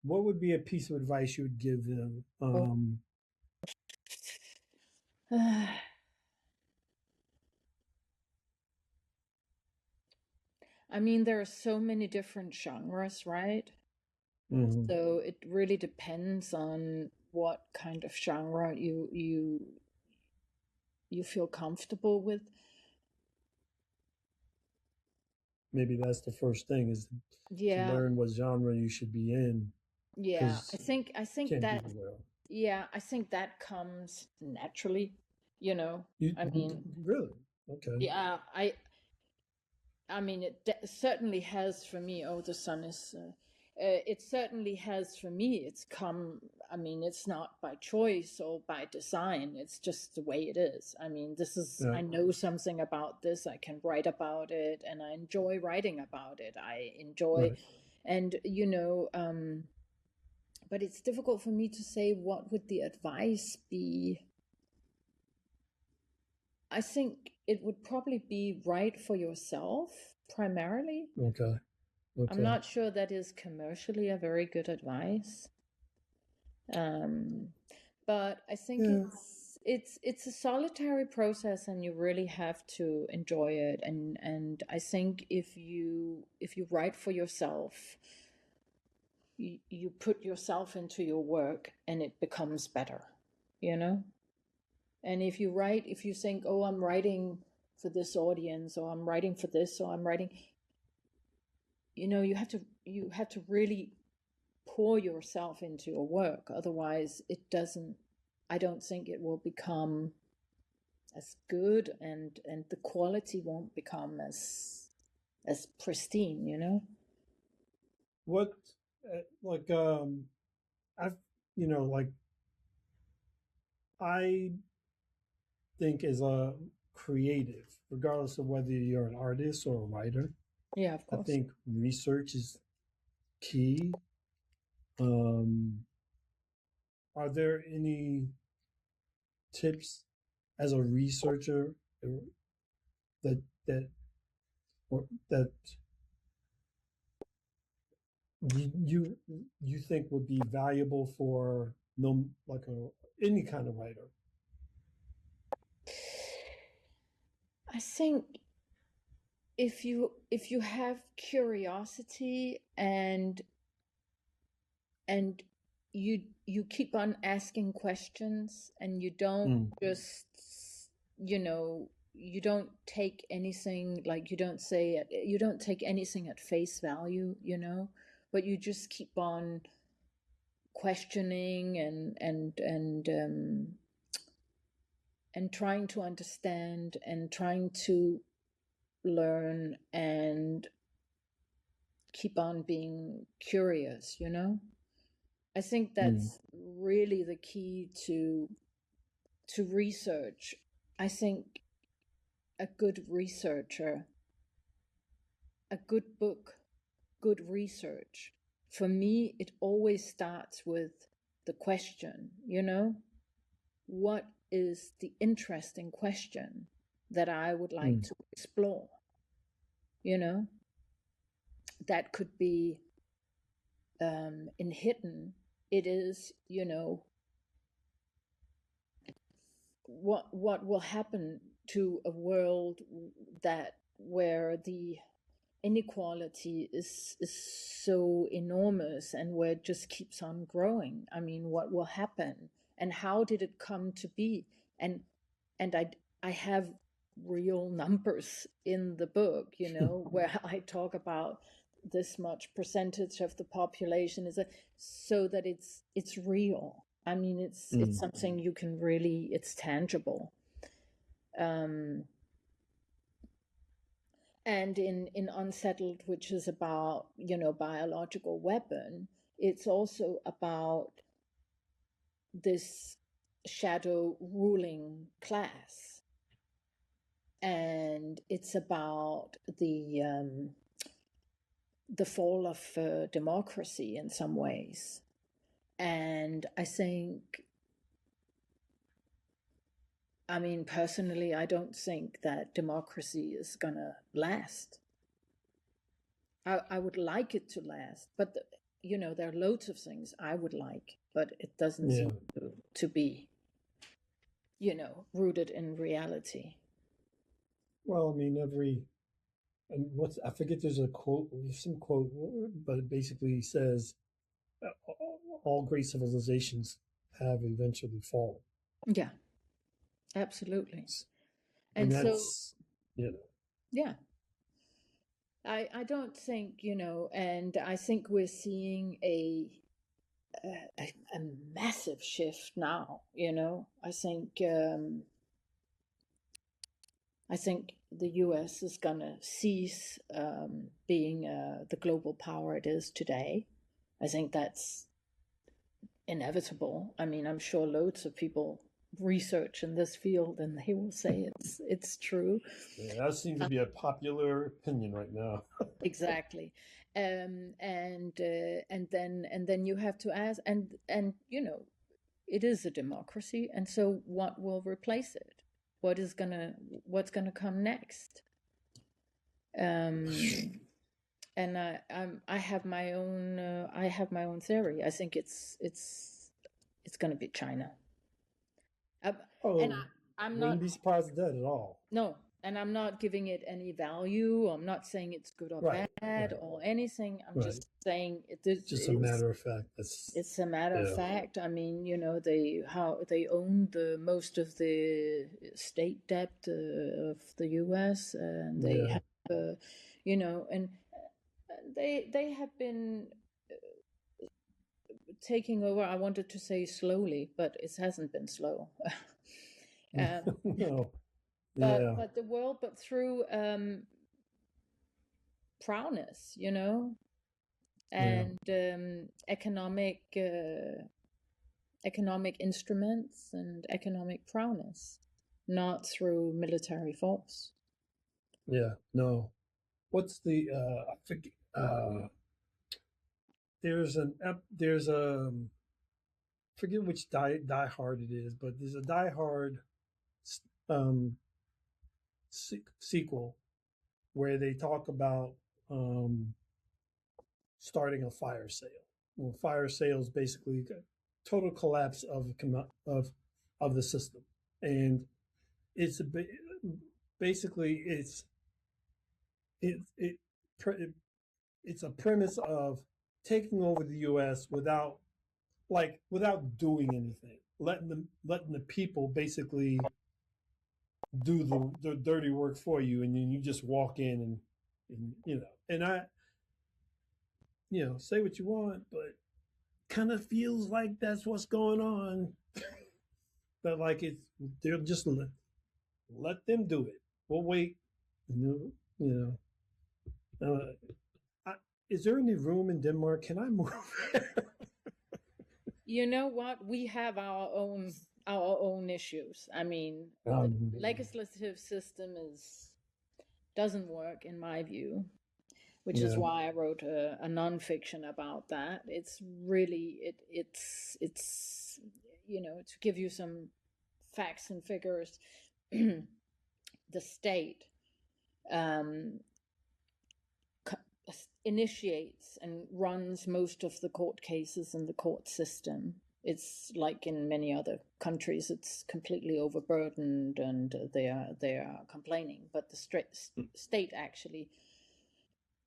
what would be a piece of advice you would give them? I mean, there are so many different genres, right? Mm-hmm. So it really depends on what kind of genre you feel comfortable with. Maybe that's the first thing, is to Yeah, learn what genre you should be in, yeah. I because think I you think can't do that it well. yeah, I think that comes naturally, you know. You I mean, really? Okay. yeah, I mean, it certainly has for me. Oh, the sun is. It certainly has for me. It's come. I mean, it's not by choice or by design. It's just the way it is. I mean, this is. Yeah. I know something about this. I can write about it, and I enjoy writing about it. I enjoy, Right. and but it's difficult for me to say what would the advice be. I think it would probably be write for yourself primarily. Okay. I'm Okay. not sure that is commercially a very good advice. Um, but I think Yeah. it's a solitary process, and you really have to enjoy it. And I think if you write for yourself, you put yourself into your work, and it becomes better, you know. And if you think, oh, I'm writing for this audience, or I'm writing for this, or I'm writing, you have to really pour yourself into your work. Otherwise, I don't think it will become as good, and the quality won't become as pristine, you know. What, like, I've, like, I think as a creative, regardless of whether you're an artist or a writer, Yeah, of I course. think research is key. Um, are there any tips as a researcher that that that you think would be valuable for no like any kind of writer? I think if you have curiosity, and you keep on asking questions, and you don't Mm, just, you don't take anything, like, you don't take anything at face value, but you just keep on questioning, and trying to understand, and trying to learn, and keep on being curious. I think mm, that's really the key to research. I think a good researcher, a good book, good research, for me, it always starts with the question, what is the interesting question that I would like mm, to explore? You know, that could be in hidden. It is, what will happen to a world that where the inequality is so enormous, and where it just keeps on growing. I mean, what will happen, and how did it come to be? And and i i have real numbers in the book, where I talk about this much percentage of the population is so that it's real. I mean, it's mm, something you can really, it's tangible. um and in Unsettled, which is about, biological weapon, it's also about this shadow ruling class, and it's about the fall of democracy in some ways. And I think, I mean, personally, I don't think that democracy is gonna last. I would like it to last, but there are loads of things I would like, but it doesn't yeah. seem to be. rooted in reality. Well, I mean, I forget, there's some quote, but it basically says all great civilizations have eventually fallen. Yeah, absolutely. And that's, yeah. I don't think, and I think we're seeing a massive shift now. I think the U.S. is gonna cease being the global power it is today. I think that's inevitable. I mean, I'm sure loads of people research in this field and they will say it's true. Yeah, that seems to be a popular opinion right now. Exactly. And then you have to ask, and it is a democracy, and so what will replace it? What's gonna come next? And I have my own theory. I think it's gonna be China. And I'm not. Wouldn't be surprised at that at all. No, and I'm not giving it any value. I'm not saying it's good or bad or anything. I'm just saying it's just a matter of fact. It's a matter of fact. I mean, they own the most of the state debt of the U.S. and they have, and they have been taking over. I wanted to say slowly, but it hasn't been slow. No. But the world, but through prowess, and economic instruments and economic prowess, not through military force. Yeah, no. What's the I forget, there's a forget which Die Hard it is, but there's a Die Hard sequel where they talk about starting a fire sale. Well, fire sales basically total collapse of the system, and it's basically it's a premise of taking over the U.S. without doing anything, letting the people basically do the dirty work for you, and then you just walk in and I say what you want, but kind of feels like that's what's going on. That they're just let them do it. We'll wait. Is there any room in Denmark? Can I move? You know what? We have our own issues. I mean, the legislative system doesn't work in my view, which is why I wrote a nonfiction about that. It's really it's to give you some facts and figures. The state initiates and runs most of the court cases in the court system. It's like in many other countries, it's completely overburdened and they are complaining. But the state actually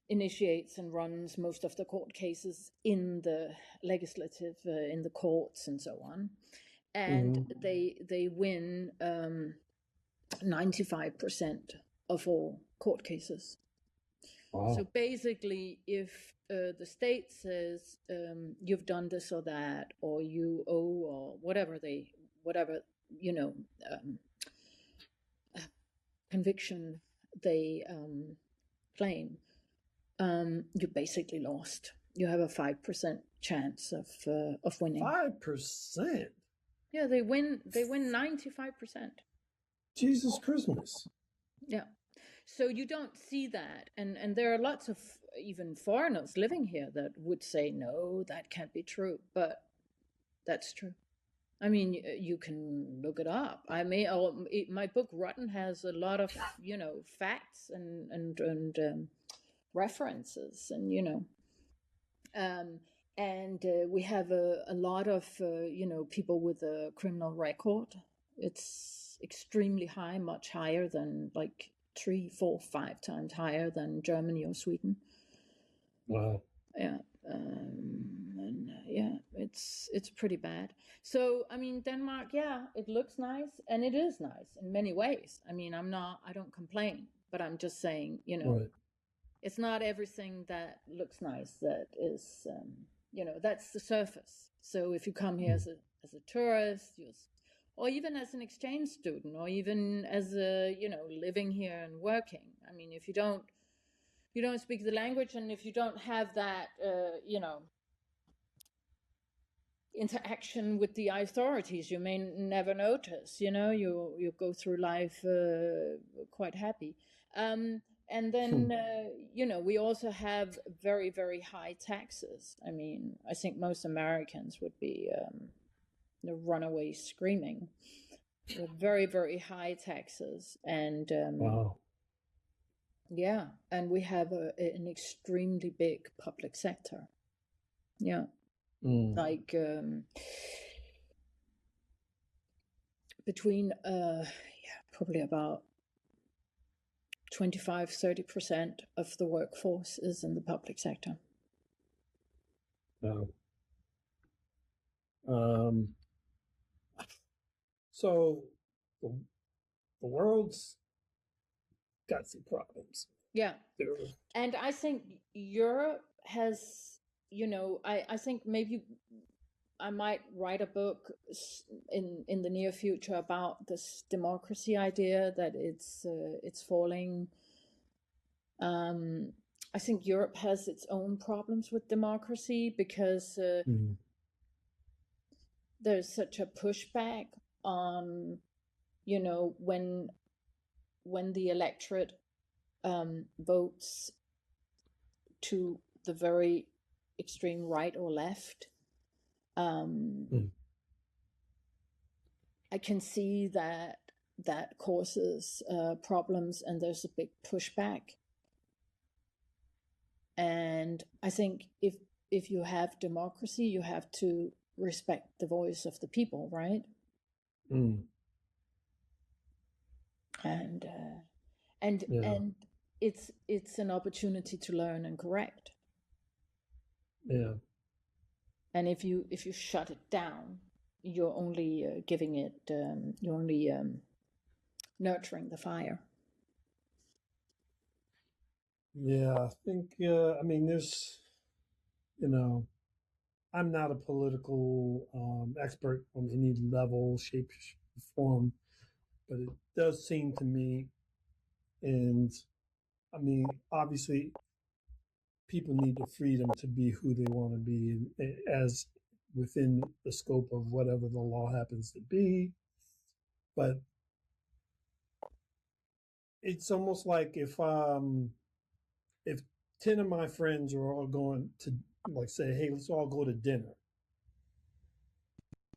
initiates and runs most of the court cases in the legislative, in the courts and so on. And they win 95% of all court cases. Wow. So basically, if the state says you've done this or that, or you owe, or whatever conviction they claim, you basically lost. You have a 5% chance of winning. 5%. Yeah, they win 95%. Jesus Christmas. Yeah. So you don't see that. And there are lots of even foreigners living here that would say, no, that can't be true. But that's true. I mean, you can look it up. My book Rotten has a lot of, facts and references and, and we have a lot of, people with a criminal record It's extremely high, much higher than like 3, 4, 5 times higher than Germany or Sweden. Wow. Yeah. And yeah, it's pretty bad. So I mean, Denmark, yeah, it looks nice, and it is nice in many ways. I mean, I don't complain, but I'm just saying, Right. it's not everything that looks nice that is, that's the surface. So if you come here as a tourist, or even as an exchange student, or even as a, living here and working. I mean, if you don't speak the language, and if you don't have that, interaction with the authorities, you may never notice. You go through life quite happy. And then we also have very, very high taxes. I mean, I think most Americans would be runaway screaming. Very, very high taxes, and Wow. yeah, and we have an extremely big public sector. Yeah. Like between probably about 25-30% of the workforce is in the public sector. Wow. So the world's got some problems. Yeah. And I think Europe has, I think maybe I might write a book in the near future about this democracy idea, that it's falling. I think Europe has its own problems with democracy, because there's such a pushback on, when the electorate votes to the very extreme right or left. I can see that causes problems, and there's a big pushback. And I think if you have democracy, you have to respect the voice of the people, right? And it's an opportunity to learn and correct. Yeah. And if you shut it down, you're only giving it, you're only nurturing the fire. Yeah, I think, I mean, there's, I'm not a political expert on any level, shape, form, but it does seem to me, and I mean, obviously, people need the freedom to be who they want to be, as within the scope of whatever the law happens to be. But it's almost like if 10 of my friends are all going to, like, say, hey, let's all go to dinner,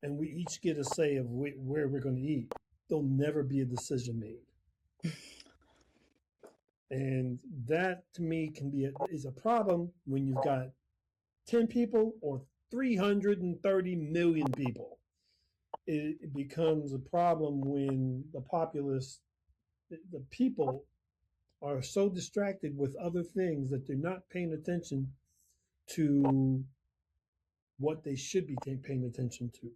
and we each get a say of where we're going to eat, there'll never be a decision made. And that, to me, is a problem when you've got 10 people or 330 million people. It becomes a problem when the populace, the people, are so distracted with other things that they're not paying attention to what they should be paying attention to.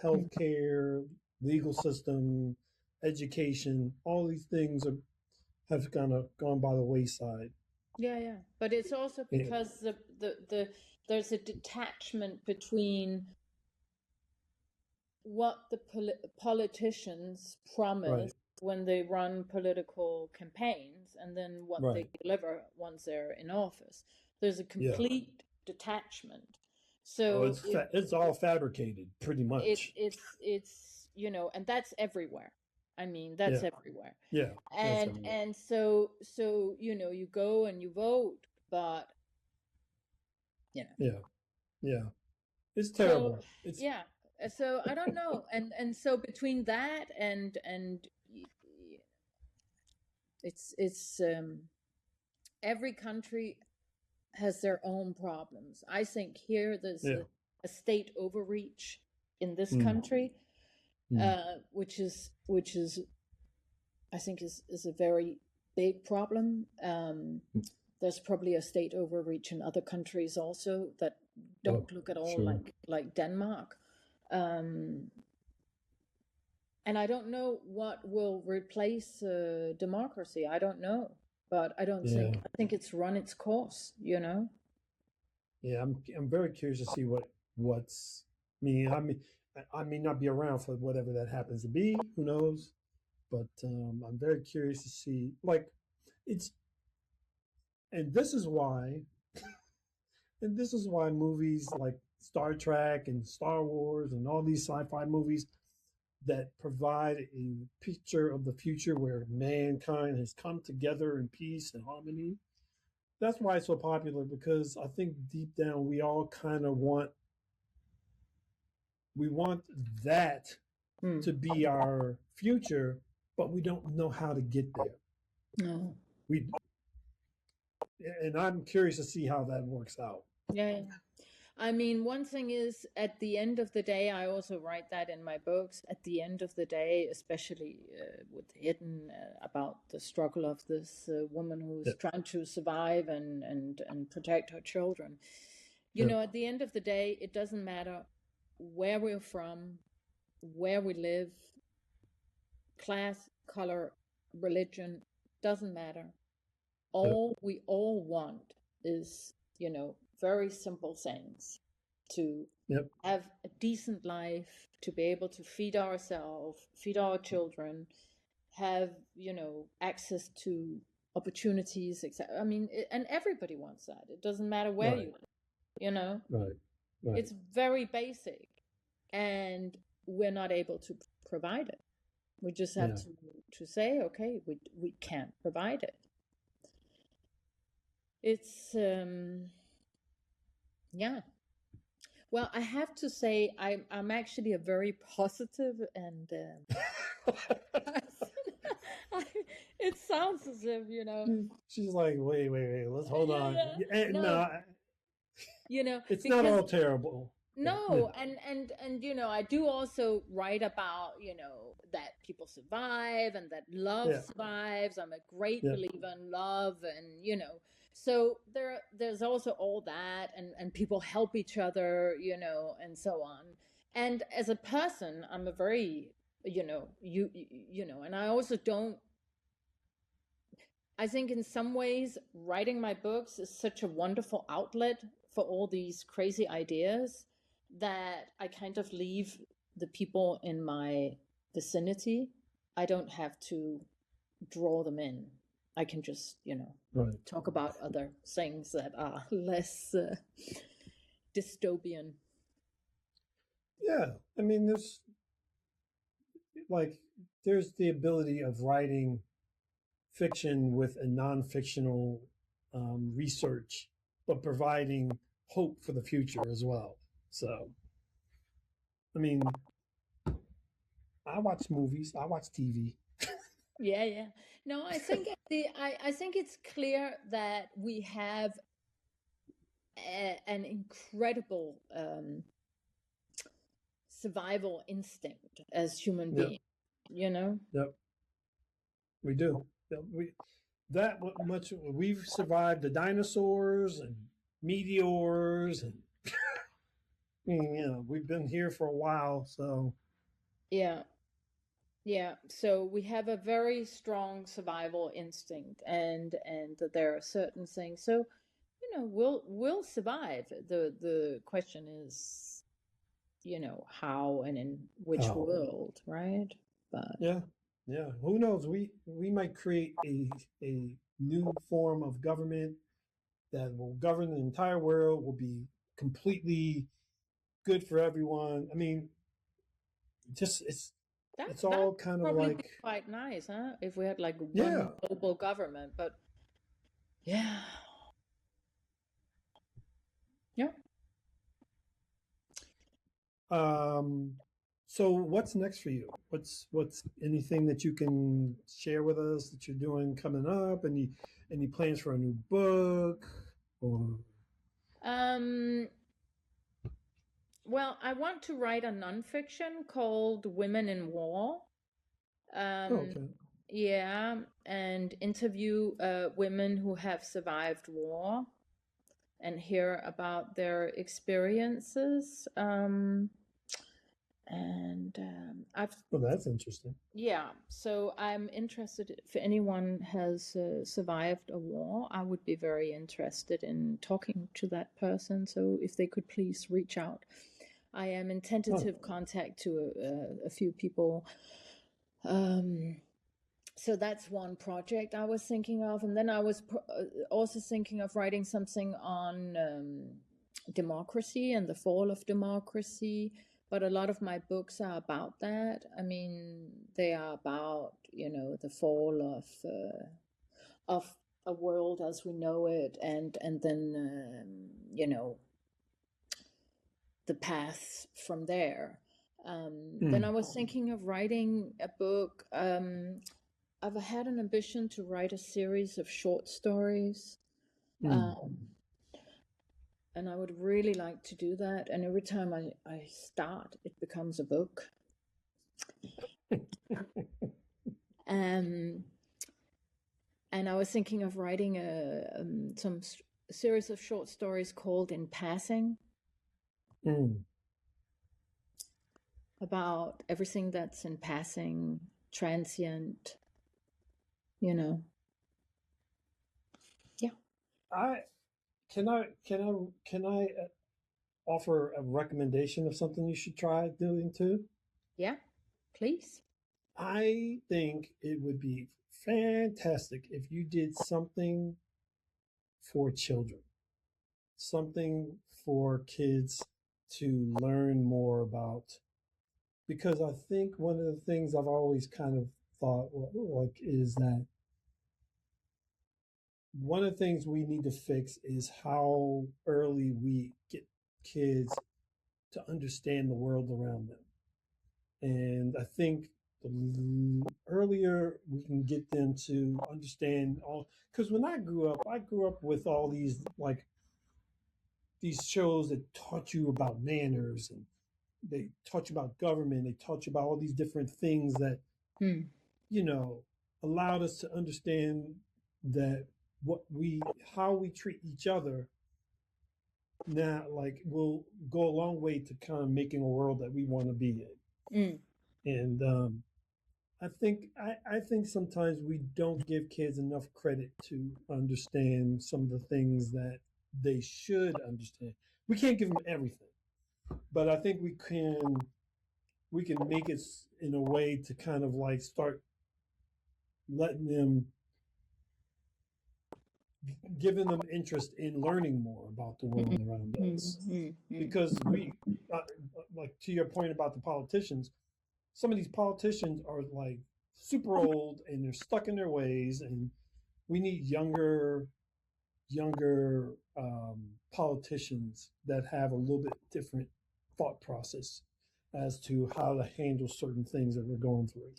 Healthcare, legal system, education, all these things have kind of gone by the wayside. Yeah. But it's also because there's a detachment between what the politicians promise when they run political campaigns, and then what they deliver once they're in office. There's a complete detachment. So it's all fabricated, pretty much. It's and that's everywhere. I mean, that's everywhere. Yeah. And so you go and you vote, but Yeah. It's terrible. So I don't know, and so between that and it's every country has their own problems. I think here there's a state overreach in this country, which is I think is a very big problem. There's probably a state overreach in other countries also that don't look at all like Denmark. And I don't know what will replace democracy. I don't know, but I think it's run its course, you know. Yeah, I'm very curious to see what's. I may not be around for whatever that happens to be. Who knows? But I'm very curious to see, like, it's, and this is why movies like Star Trek and Star Wars and all these sci-fi movies that provide a picture of the future where mankind has come together in peace and harmony. That's why it's so popular, because I think deep down we all kind of want that to be our future, but we don't know how to get there. No. And I'm curious to see how that works out. Yeah. I mean, one thing is, at the end of the day, I also write that in my books, at the end of the day, especially with Hidden, about the struggle of this woman who's trying to survive and protect her children. You know, at the end of the day, it doesn't matter where we're from, where we live, class, color, religion, doesn't matter. All we all want is, you know, very simple things: to have a decent life, to be able to feed ourselves, feed our children, have, you know, access to opportunities, etc. I mean, and everybody wants that. It doesn't matter where you live, you know. Right. It's very basic, and we're not able to provide it. We just have to say, okay, we can't provide it. It's well, I have to say I'm actually a very positive and it sounds as if, you know, she's like, wait, let's hold on. No, you know, it's not all terrible. No, and you know, I do also write about, you know, that people survive and that love survives. I'm a great believer in love, and you know, so there's also all that, and people help each other, you know, and so on. And as a person, I'm a very, you know, you know, and I also don't. I think in some ways, writing my books is such a wonderful outlet for all these crazy ideas that I kind of leave the people in my vicinity. I don't have to draw them in. I can just, you know, talk about other things that are less dystopian. Yeah, I mean, there's the ability of writing fiction with a non-fictional research, but providing hope for the future as well. So, I mean, I watch movies, I watch TV. Yeah. No, I think I think it's clear that we have an incredible survival instinct as human beings. You know. Yep. We do. We've survived the dinosaurs and meteors, and I mean, you know, we've been here for a while, so yeah. So we have a very strong survival instinct, and there are certain things. So, you know, we'll survive. The question is, you know, how and in which world, right? But yeah. Who knows? We might create a new form of government that will govern the entire world. Will be completely good for everyone. I mean, just it's all kind of like quite nice, huh? If we had like one global government, but yeah. So what's next for you? What's anything that you can share with us that you're doing coming up? Any plans for a new book? Or Well, I want to write a nonfiction called Women in War. Okay. Yeah, and interview women who have survived war and hear about their experiences. Well, that's interesting. Yeah, so I'm interested if anyone has survived a war. I would be very interested in talking to that person. So if they could please reach out. I am in tentative contact to a few people. So that's one project I was thinking of. And then I was also thinking of writing something on democracy and the fall of democracy. But a lot of my books are about that. I mean, they are about, the fall of a world as we know it, and then the path from there. Then I was thinking of writing a book. I've had an ambition to write a series of short stories. And I would really like to do that. And every time I start, it becomes a book. And I was thinking of writing some series of short stories called In Passing, about everything that's in passing, transient, Yeah. Can I offer a recommendation of something you should try doing too? Yeah, please. I think it would be fantastic if you did something for children, something for kids to learn more about. Because I think one of the things I've always kind of thought like is that one of the things we need to fix is how early we get kids to understand the world around them. And I think the earlier we can get them to understand all, because when I grew up with all these like these shows that taught you about manners, and they taught you about government, they taught you about all these different things that you know allowed us to understand that how we treat each other now like will go a long way to kind of making a world that we want to be in. And I think sometimes we don't give kids enough credit to understand some of the things that they should understand. We can't give them everything, but I think we can make it in a way to kind of like start letting them, giving them interest in learning more about the world around us. Because like to your point about the politicians, some of these politicians are like super old and they're stuck in their ways, and we need younger politicians that have a little bit different thought process as to how to handle certain things that we're going through.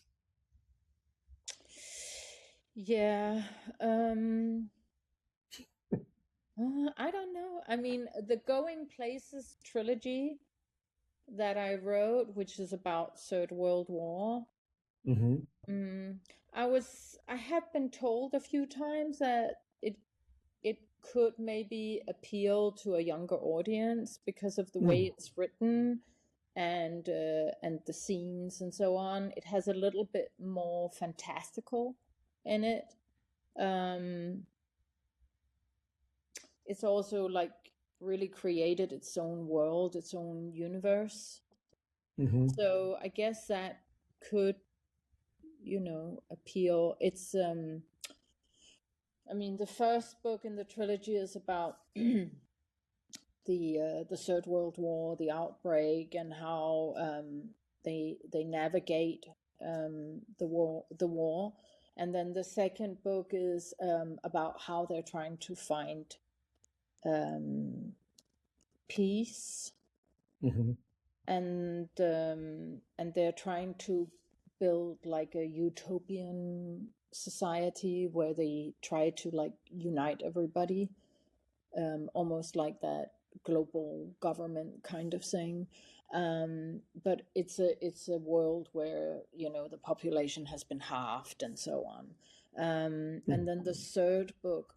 Yeah. I don't know. I mean, the Going Places trilogy that I wrote, which is about Third World War. I have been told a few times that it could maybe appeal to a younger audience because of the way it's written and the scenes and so on. It has a little bit more fantastical in it. It's also like really created its own world, its own universe. So I guess that could, appeal. It's I mean, the first book in the trilogy is about the Third World War, the outbreak, and how they navigate the war. And then the second book is about how they're trying to find peace, and they're trying to build like a utopian society where they try to like unite everybody, almost like that global government kind of thing. But it's a world where, the population has been halved and so on. And then the third book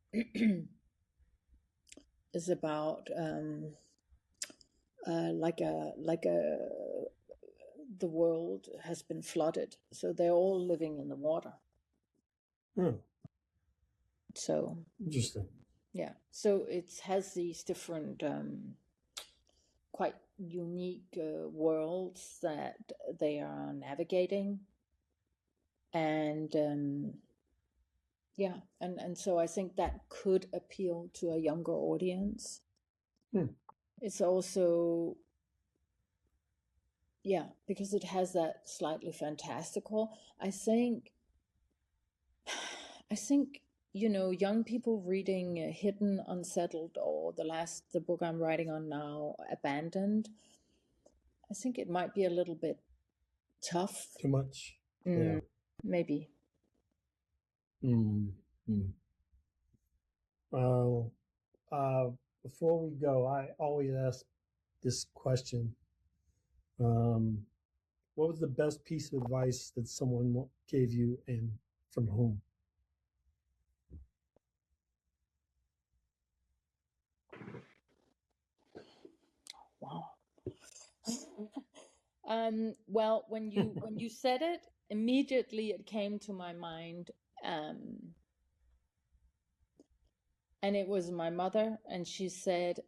is about the world has been flooded, so they're all living in the water. So interesting. Yeah, so it has these different quite unique worlds that they are navigating, and and so I think that could appeal to a younger audience. It's also because it has that slightly fantastical. I think young people reading Hidden, Unsettled, or the book I'm writing on now, Abandoned, I think it might be a little bit tough. Too much? Yeah. Maybe. Well, before we go, I always ask this question. What was the best piece of advice that someone gave you, and from whom? Wow. Well, when you said it, immediately it came to my mind, and it was my mother, and she said,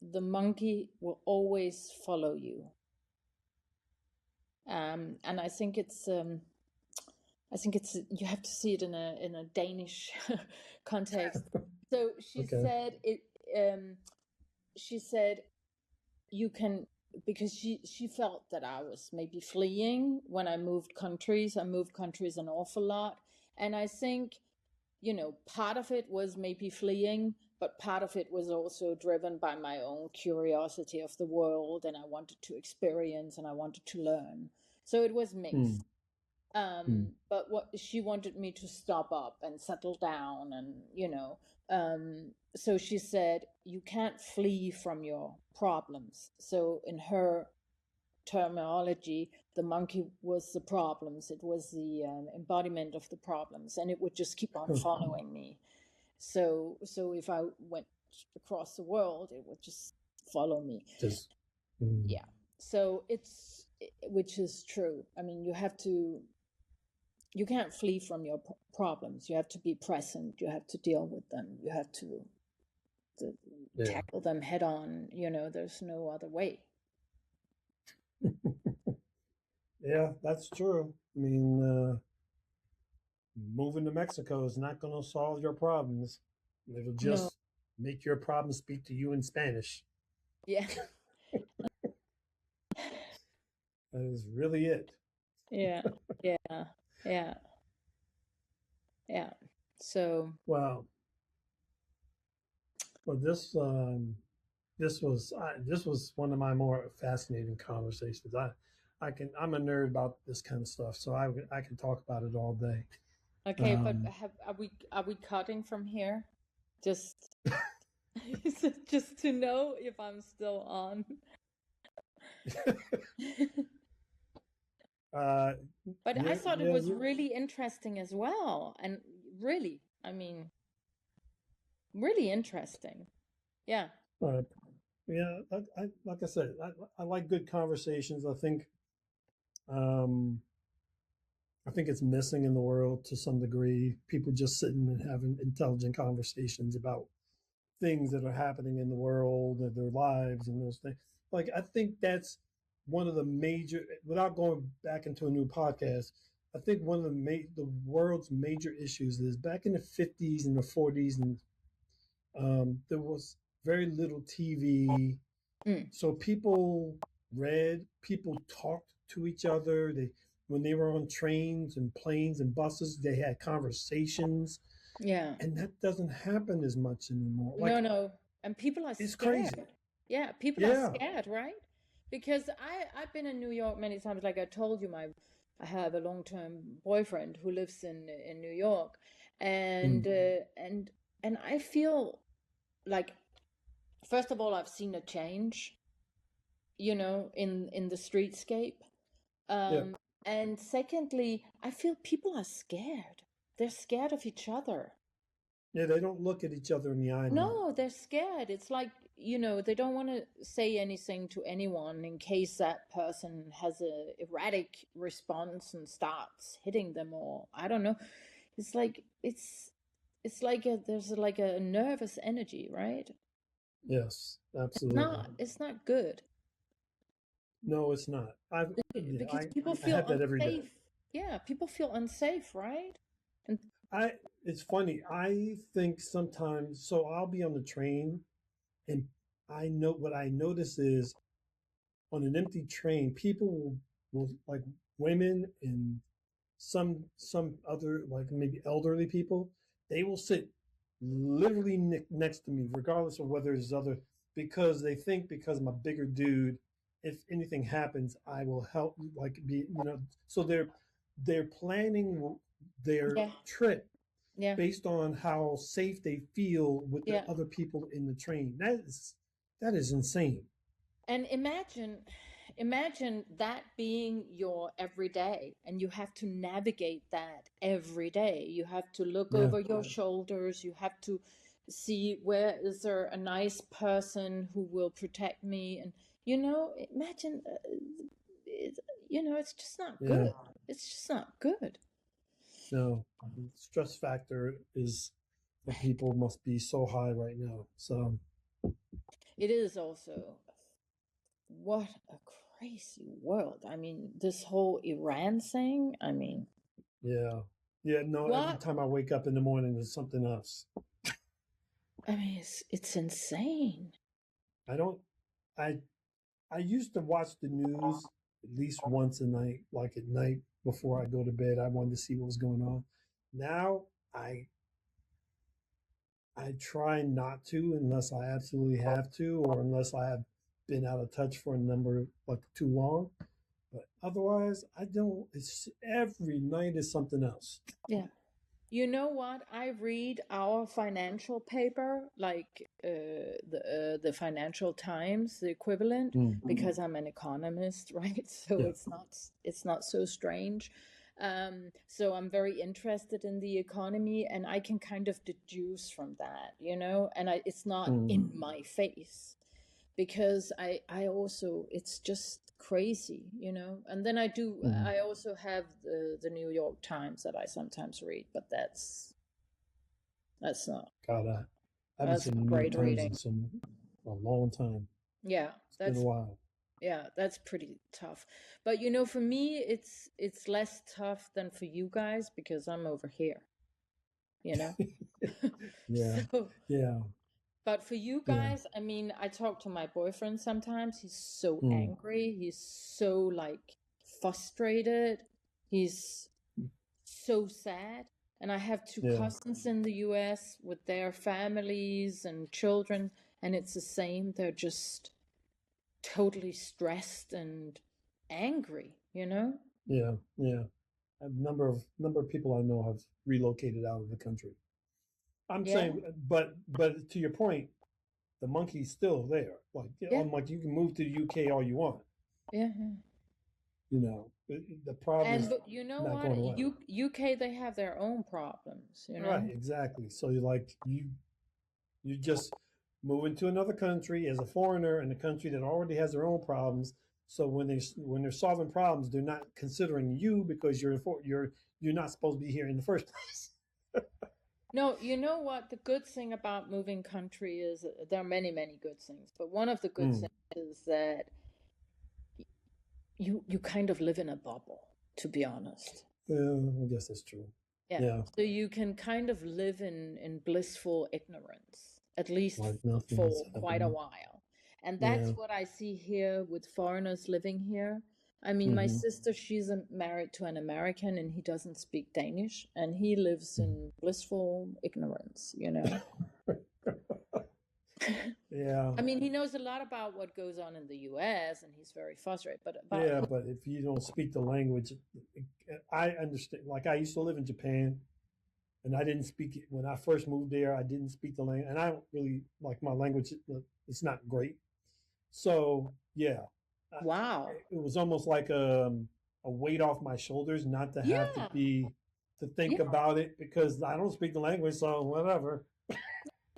"The monkey will always follow you." And I think it's you have to see it in a Danish context. So she said it. She said, you can, because she felt that I was maybe fleeing when I moved countries. I moved countries an awful lot, and I think, part of it was maybe fleeing, but part of it was also driven by my own curiosity of the world, and I wanted to experience and I wanted to learn. So it was mixed. But what she wanted me to stop up and settle down, and so she said, you can't flee from your problems. So in her terminology, the monkey was the problems. It was the embodiment of the problems, and it would just keep on following me. So if I went across the world, it would just follow me. Yeah. So which is true. I mean, you can't flee from your problems. You have to be present. You have to deal with them. You have to tackle them head on. There's no other way. Yeah, that's true. I mean, moving to Mexico is not going to solve your problems. It'll just make your problems speak to you in Spanish. Yeah. That is really it. Yeah. So. Well, this was one of my more fascinating conversations. I'm a nerd about this kind of stuff, so I can talk about it all day. Okay, but are we cutting from here? Just to know if I'm still on. But I thought it was really interesting as well, and really, I mean, really interesting. Yeah. Yeah, I like I said, I like good conversations. I think it's missing in the world to some degree. People just sitting and having intelligent conversations about things that are happening in the world and their lives and those things. Like, I think that's one of the major, without going back into a new podcast, I think one of the world's major issues is back in the 50s and the 40s, and there was very little TV. So people read, people talked to each other. When they were on trains and planes and buses, they had conversations. Yeah. And that doesn't happen as much anymore. No. And people are scared. It's crazy. Yeah, people are scared, right? Because I've been in New York many times. Like I told you, I have a long-term boyfriend who lives in New York, and I feel like first of all, I've seen a change, in the streetscape. Yeah. And secondly, I feel people are scared. They're scared of each other. Yeah, they don't look at each other in the eye anymore. No, they're scared. It's like, they don't want to say anything to anyone in case that person has a erratic response and starts hitting them, or I don't know. It's like there's like a nervous energy, right? Yes, absolutely. It's not good. No, it's not. Because people I feel have that every day. unsafe. Yeah, people feel unsafe, right? And It's funny. I think sometimes, so I'll be on the train, and I know what I notice is on an empty train, people will like women and some other like maybe elderly people, they will sit literally next to me, regardless of whether there's other, because they think because I'm a bigger dude, if anything happens, I will help, like be, so they're planning their yeah, trip yeah, based on how safe they feel with the yeah. other people in the train. That is insane. And imagine that being your everyday, and you have to navigate that every day. You have to look Yeah, over your shoulders. You have to see, where is there a nice person who will protect me, and imagine, it's just not yeah. good. It's just not good. No, stress factor is for people must be so high right now. So It is also, what a crazy world. I mean, this whole Iran thing, I mean, yeah, yeah. No, every what? time I wake up in the morning, there's something else. I mean, it's insane. I don't. I I used to watch the news at least once a night, like at night before I go to bed. I wanted to see what was going on. Now I I try not to unless I absolutely have to, or unless I have been out of touch for a number like too long. But otherwise, I don't. It's every night is something else. Yeah. You know what? I read our financial paper, like the Financial Times, the equivalent, because I'm an economist, right? So Yeah. it's not so strange. So I'm very interested in the economy, and I can kind of deduce from that, and it's not in my face, because I also, it's just crazy, and then I also have the New York Times that I sometimes read, but that's not God, I haven't that's seen the not New York great Times reading. in a long time. Yeah, It's been a while. that's pretty tough. But for me, it's less tough than for you guys, because I'm over here, you know. Yeah, So, yeah, but for you yeah. guys, I mean, I talk to my boyfriend sometimes. He's so Mm, angry. He's so, like, frustrated. He's so sad. And I have two yeah, cousins in the US with their families and children, and it's the same. They're just totally stressed and angry. yeah, yeah. A number of people I know have relocated out of the country. I'm Yeah, saying, but to your point, the monkey's still there. Like, yeah, unlike you can move to the UK all you want. yeah, yeah. The problem And is but you know not what? going away. UK, they have their own problems. Right, exactly. So you just move into another country as a foreigner in a country that already has their own problems. So when they're solving problems, they're not considering you because you're not supposed to be here in the first place. No, you know what? The good thing about moving country is, there are many, many good things, but one of the good Mm, things is that you kind of live in a bubble, to be honest. yeah, I guess that's true. Yeah. Yeah, So you can kind of live in blissful ignorance, at least like nothing is for quite a happening. while. And that's Yeah. what I see here with foreigners living here. I mean, my Hmm. sister, she's married to an American, and he doesn't speak Danish, and he lives in blissful ignorance. Yeah, I mean, he knows a lot about what goes on in the US, and he's very frustrated, but about yeah, but if you don't speak the language, I understand. Like I used to live in Japan, and I didn't speak it when I first moved there. I didn't speak the language, and I don't really like my language. It's not great. So yeah, Wow. it was almost like a weight off my shoulders not to have Yeah. to think Yeah. about it because I don't speak the language, so whatever.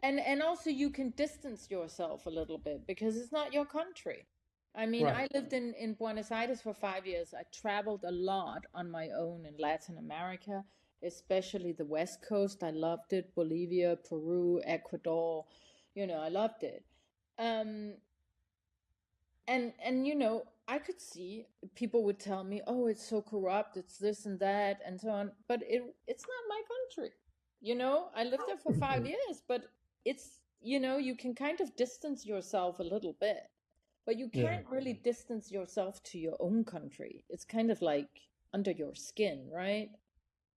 And also you can distance yourself a little bit because it's not your country. I mean, Right. I lived in Buenos Aires for 5 years. I traveled a lot on my own in Latin America, especially the West Coast. I loved it. Bolivia, Peru, Ecuador. I loved it. Um, and I could see people would tell me, "Oh, it's so corrupt. It's this and that and so on." But it's not my country. I lived there for 5 years, but it's you can kind of distance yourself a little bit, but you Yeah. can't really distance yourself to your own country. It's kind of like under your skin, right?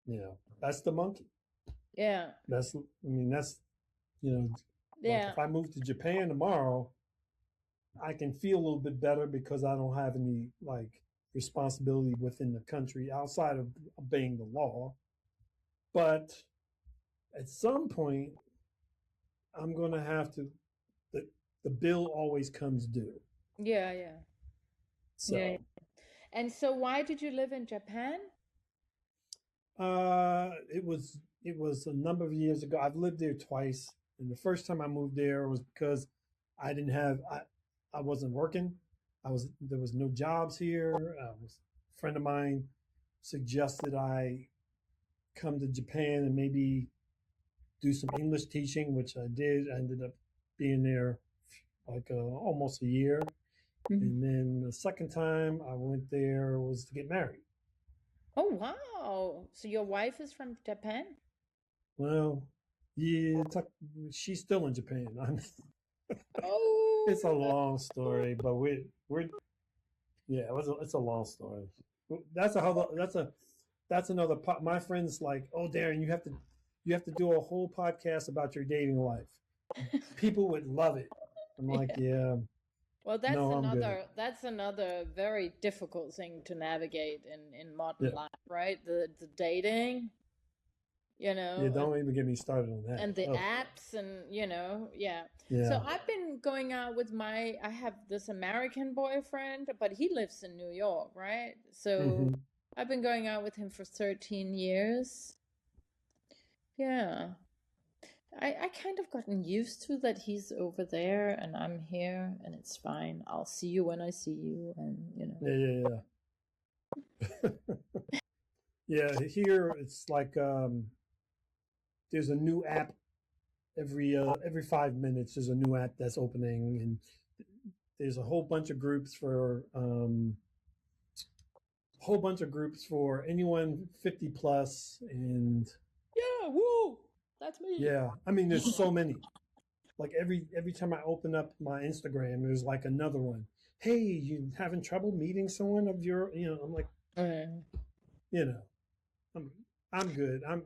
Yeah. That's the monkey. Yeah. That's like Yeah. if I move to Japan tomorrow, I can feel a little bit better because I don't have any like responsibility within the country outside of obeying the law. But at some point, I'm going to have to. The bill always comes due. Yeah, yeah. So, Yeah. And so why did you live in Japan? it was a number of years ago. I've lived there twice, and the first time I moved there was because I didn't have I wasn't working. There was no jobs here. A friend of mine suggested I come to Japan and maybe do some English teaching, which I did. I ended up being there like almost a year. Mm-hmm. And then the second time I went there was to get married. Oh, wow. So your wife is from Japan? Well, yeah, she's still in Japan. Oh, It's a long story, but we're yeah, it's a long story. That's another pot. My friends like, oh, Daron, you have to do a whole podcast about your dating life. People would love it. I'm like, yeah. Well, I'm good. that's another very difficult thing to navigate in modern life, right? The dating, Yeah, don't even get me started on that. and the apps, and yeah. Yeah. So I've been going out with I have this American boyfriend, but he lives in New York, right? So I've been going out with him for 13 years. Yeah. I kind of gotten used to that he's over there and I'm here and it's fine. I'll see you when I see you, and Yeah. Yeah, here it's like there's a new app every 5 minutes. There's a new app that's opening, and there's a whole bunch of groups for anyone 50 plus, and yeah, woo, that's me. Yeah, I mean, there's so many. Like every time I open up my Instagram, there's like another one. Hey, you having trouble meeting someone of your? I'm like, I'm good. I'm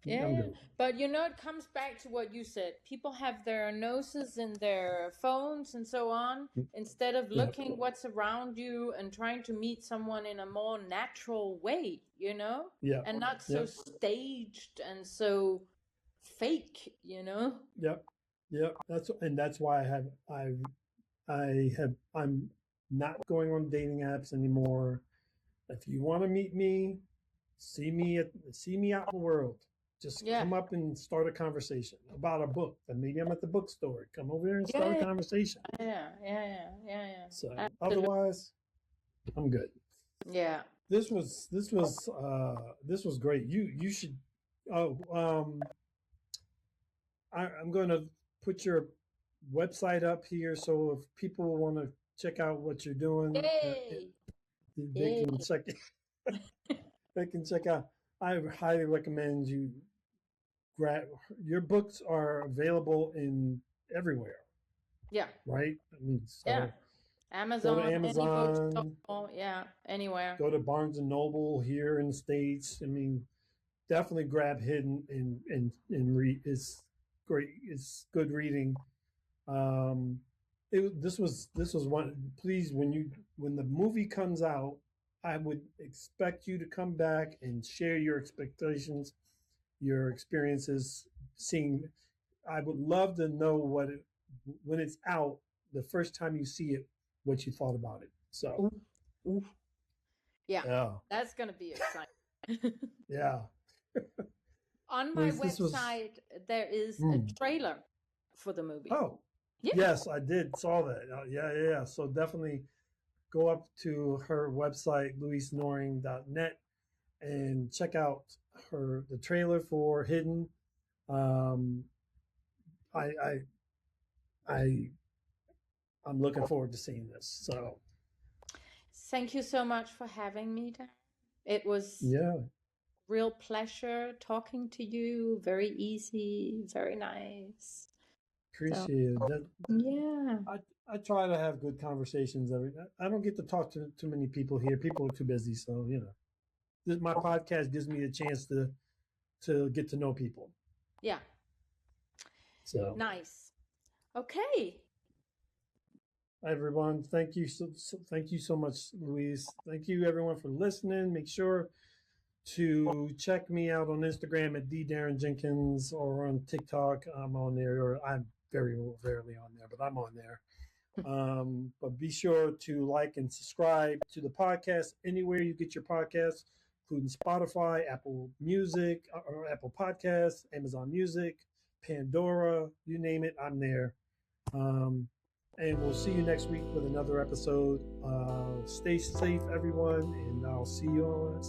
good. But it comes back to what you said. People have their noses in their phones and so on, instead of looking what's around you and trying to meet someone in a more natural way, and not so staged and so fake, Yep. That's why I'm not going on dating apps anymore. If you want to meet me, see me out in the world. Just come up and start a conversation about a book. And maybe I'm at the bookstore. Come over here and start a conversation. Yeah. So otherwise, I'm good. Yeah. This was great. You should. I'm going to put your website up here, so if people want to check out what you're doing, they can check it. They can check out. I highly recommend you grab. Your books are available in everywhere. Yeah. Right. I mean, Amazon. Go to Amazon. Anywhere. Go to Barnes and Noble here in the States. I mean, definitely grab Hidden and read. It's great. It's good reading. This was one. Please, when the movie comes out, I would expect you to come back and share your expectations. your experiences seeing. I would love to know when it's out, the first time you see it, what you thought about it. So, ooh. Yeah, that's going to be exciting. Yeah. On my website, there is a trailer for the movie. Oh, yes, I saw that. Yeah. So definitely go up to her website, louisenoring.net, and check out the trailer for Hidden. I'm looking forward to seeing this. So, thank you so much for having me, Dan. It was real pleasure talking to you. Very easy, very nice. Appreciate it. Yeah. I try to have good conversations. I don't get to talk to too many people here. People are too busy, so my podcast gives me a chance to get to know people. Yeah. So nice. Okay. Everyone, thank you so much, Louise. Thank you everyone for listening. Make sure to check me out on Instagram at Daron Jenkins, or on TikTok. I'm on there, or I'm very rarely on there, but I'm on there. But be sure to like and subscribe to the podcast anywhere you get your podcasts, including Spotify, Apple Music, or Apple Podcasts, Amazon Music, Pandora, you name it, I'm there. And we'll see you next week with another episode. Stay safe, everyone, and I'll see you.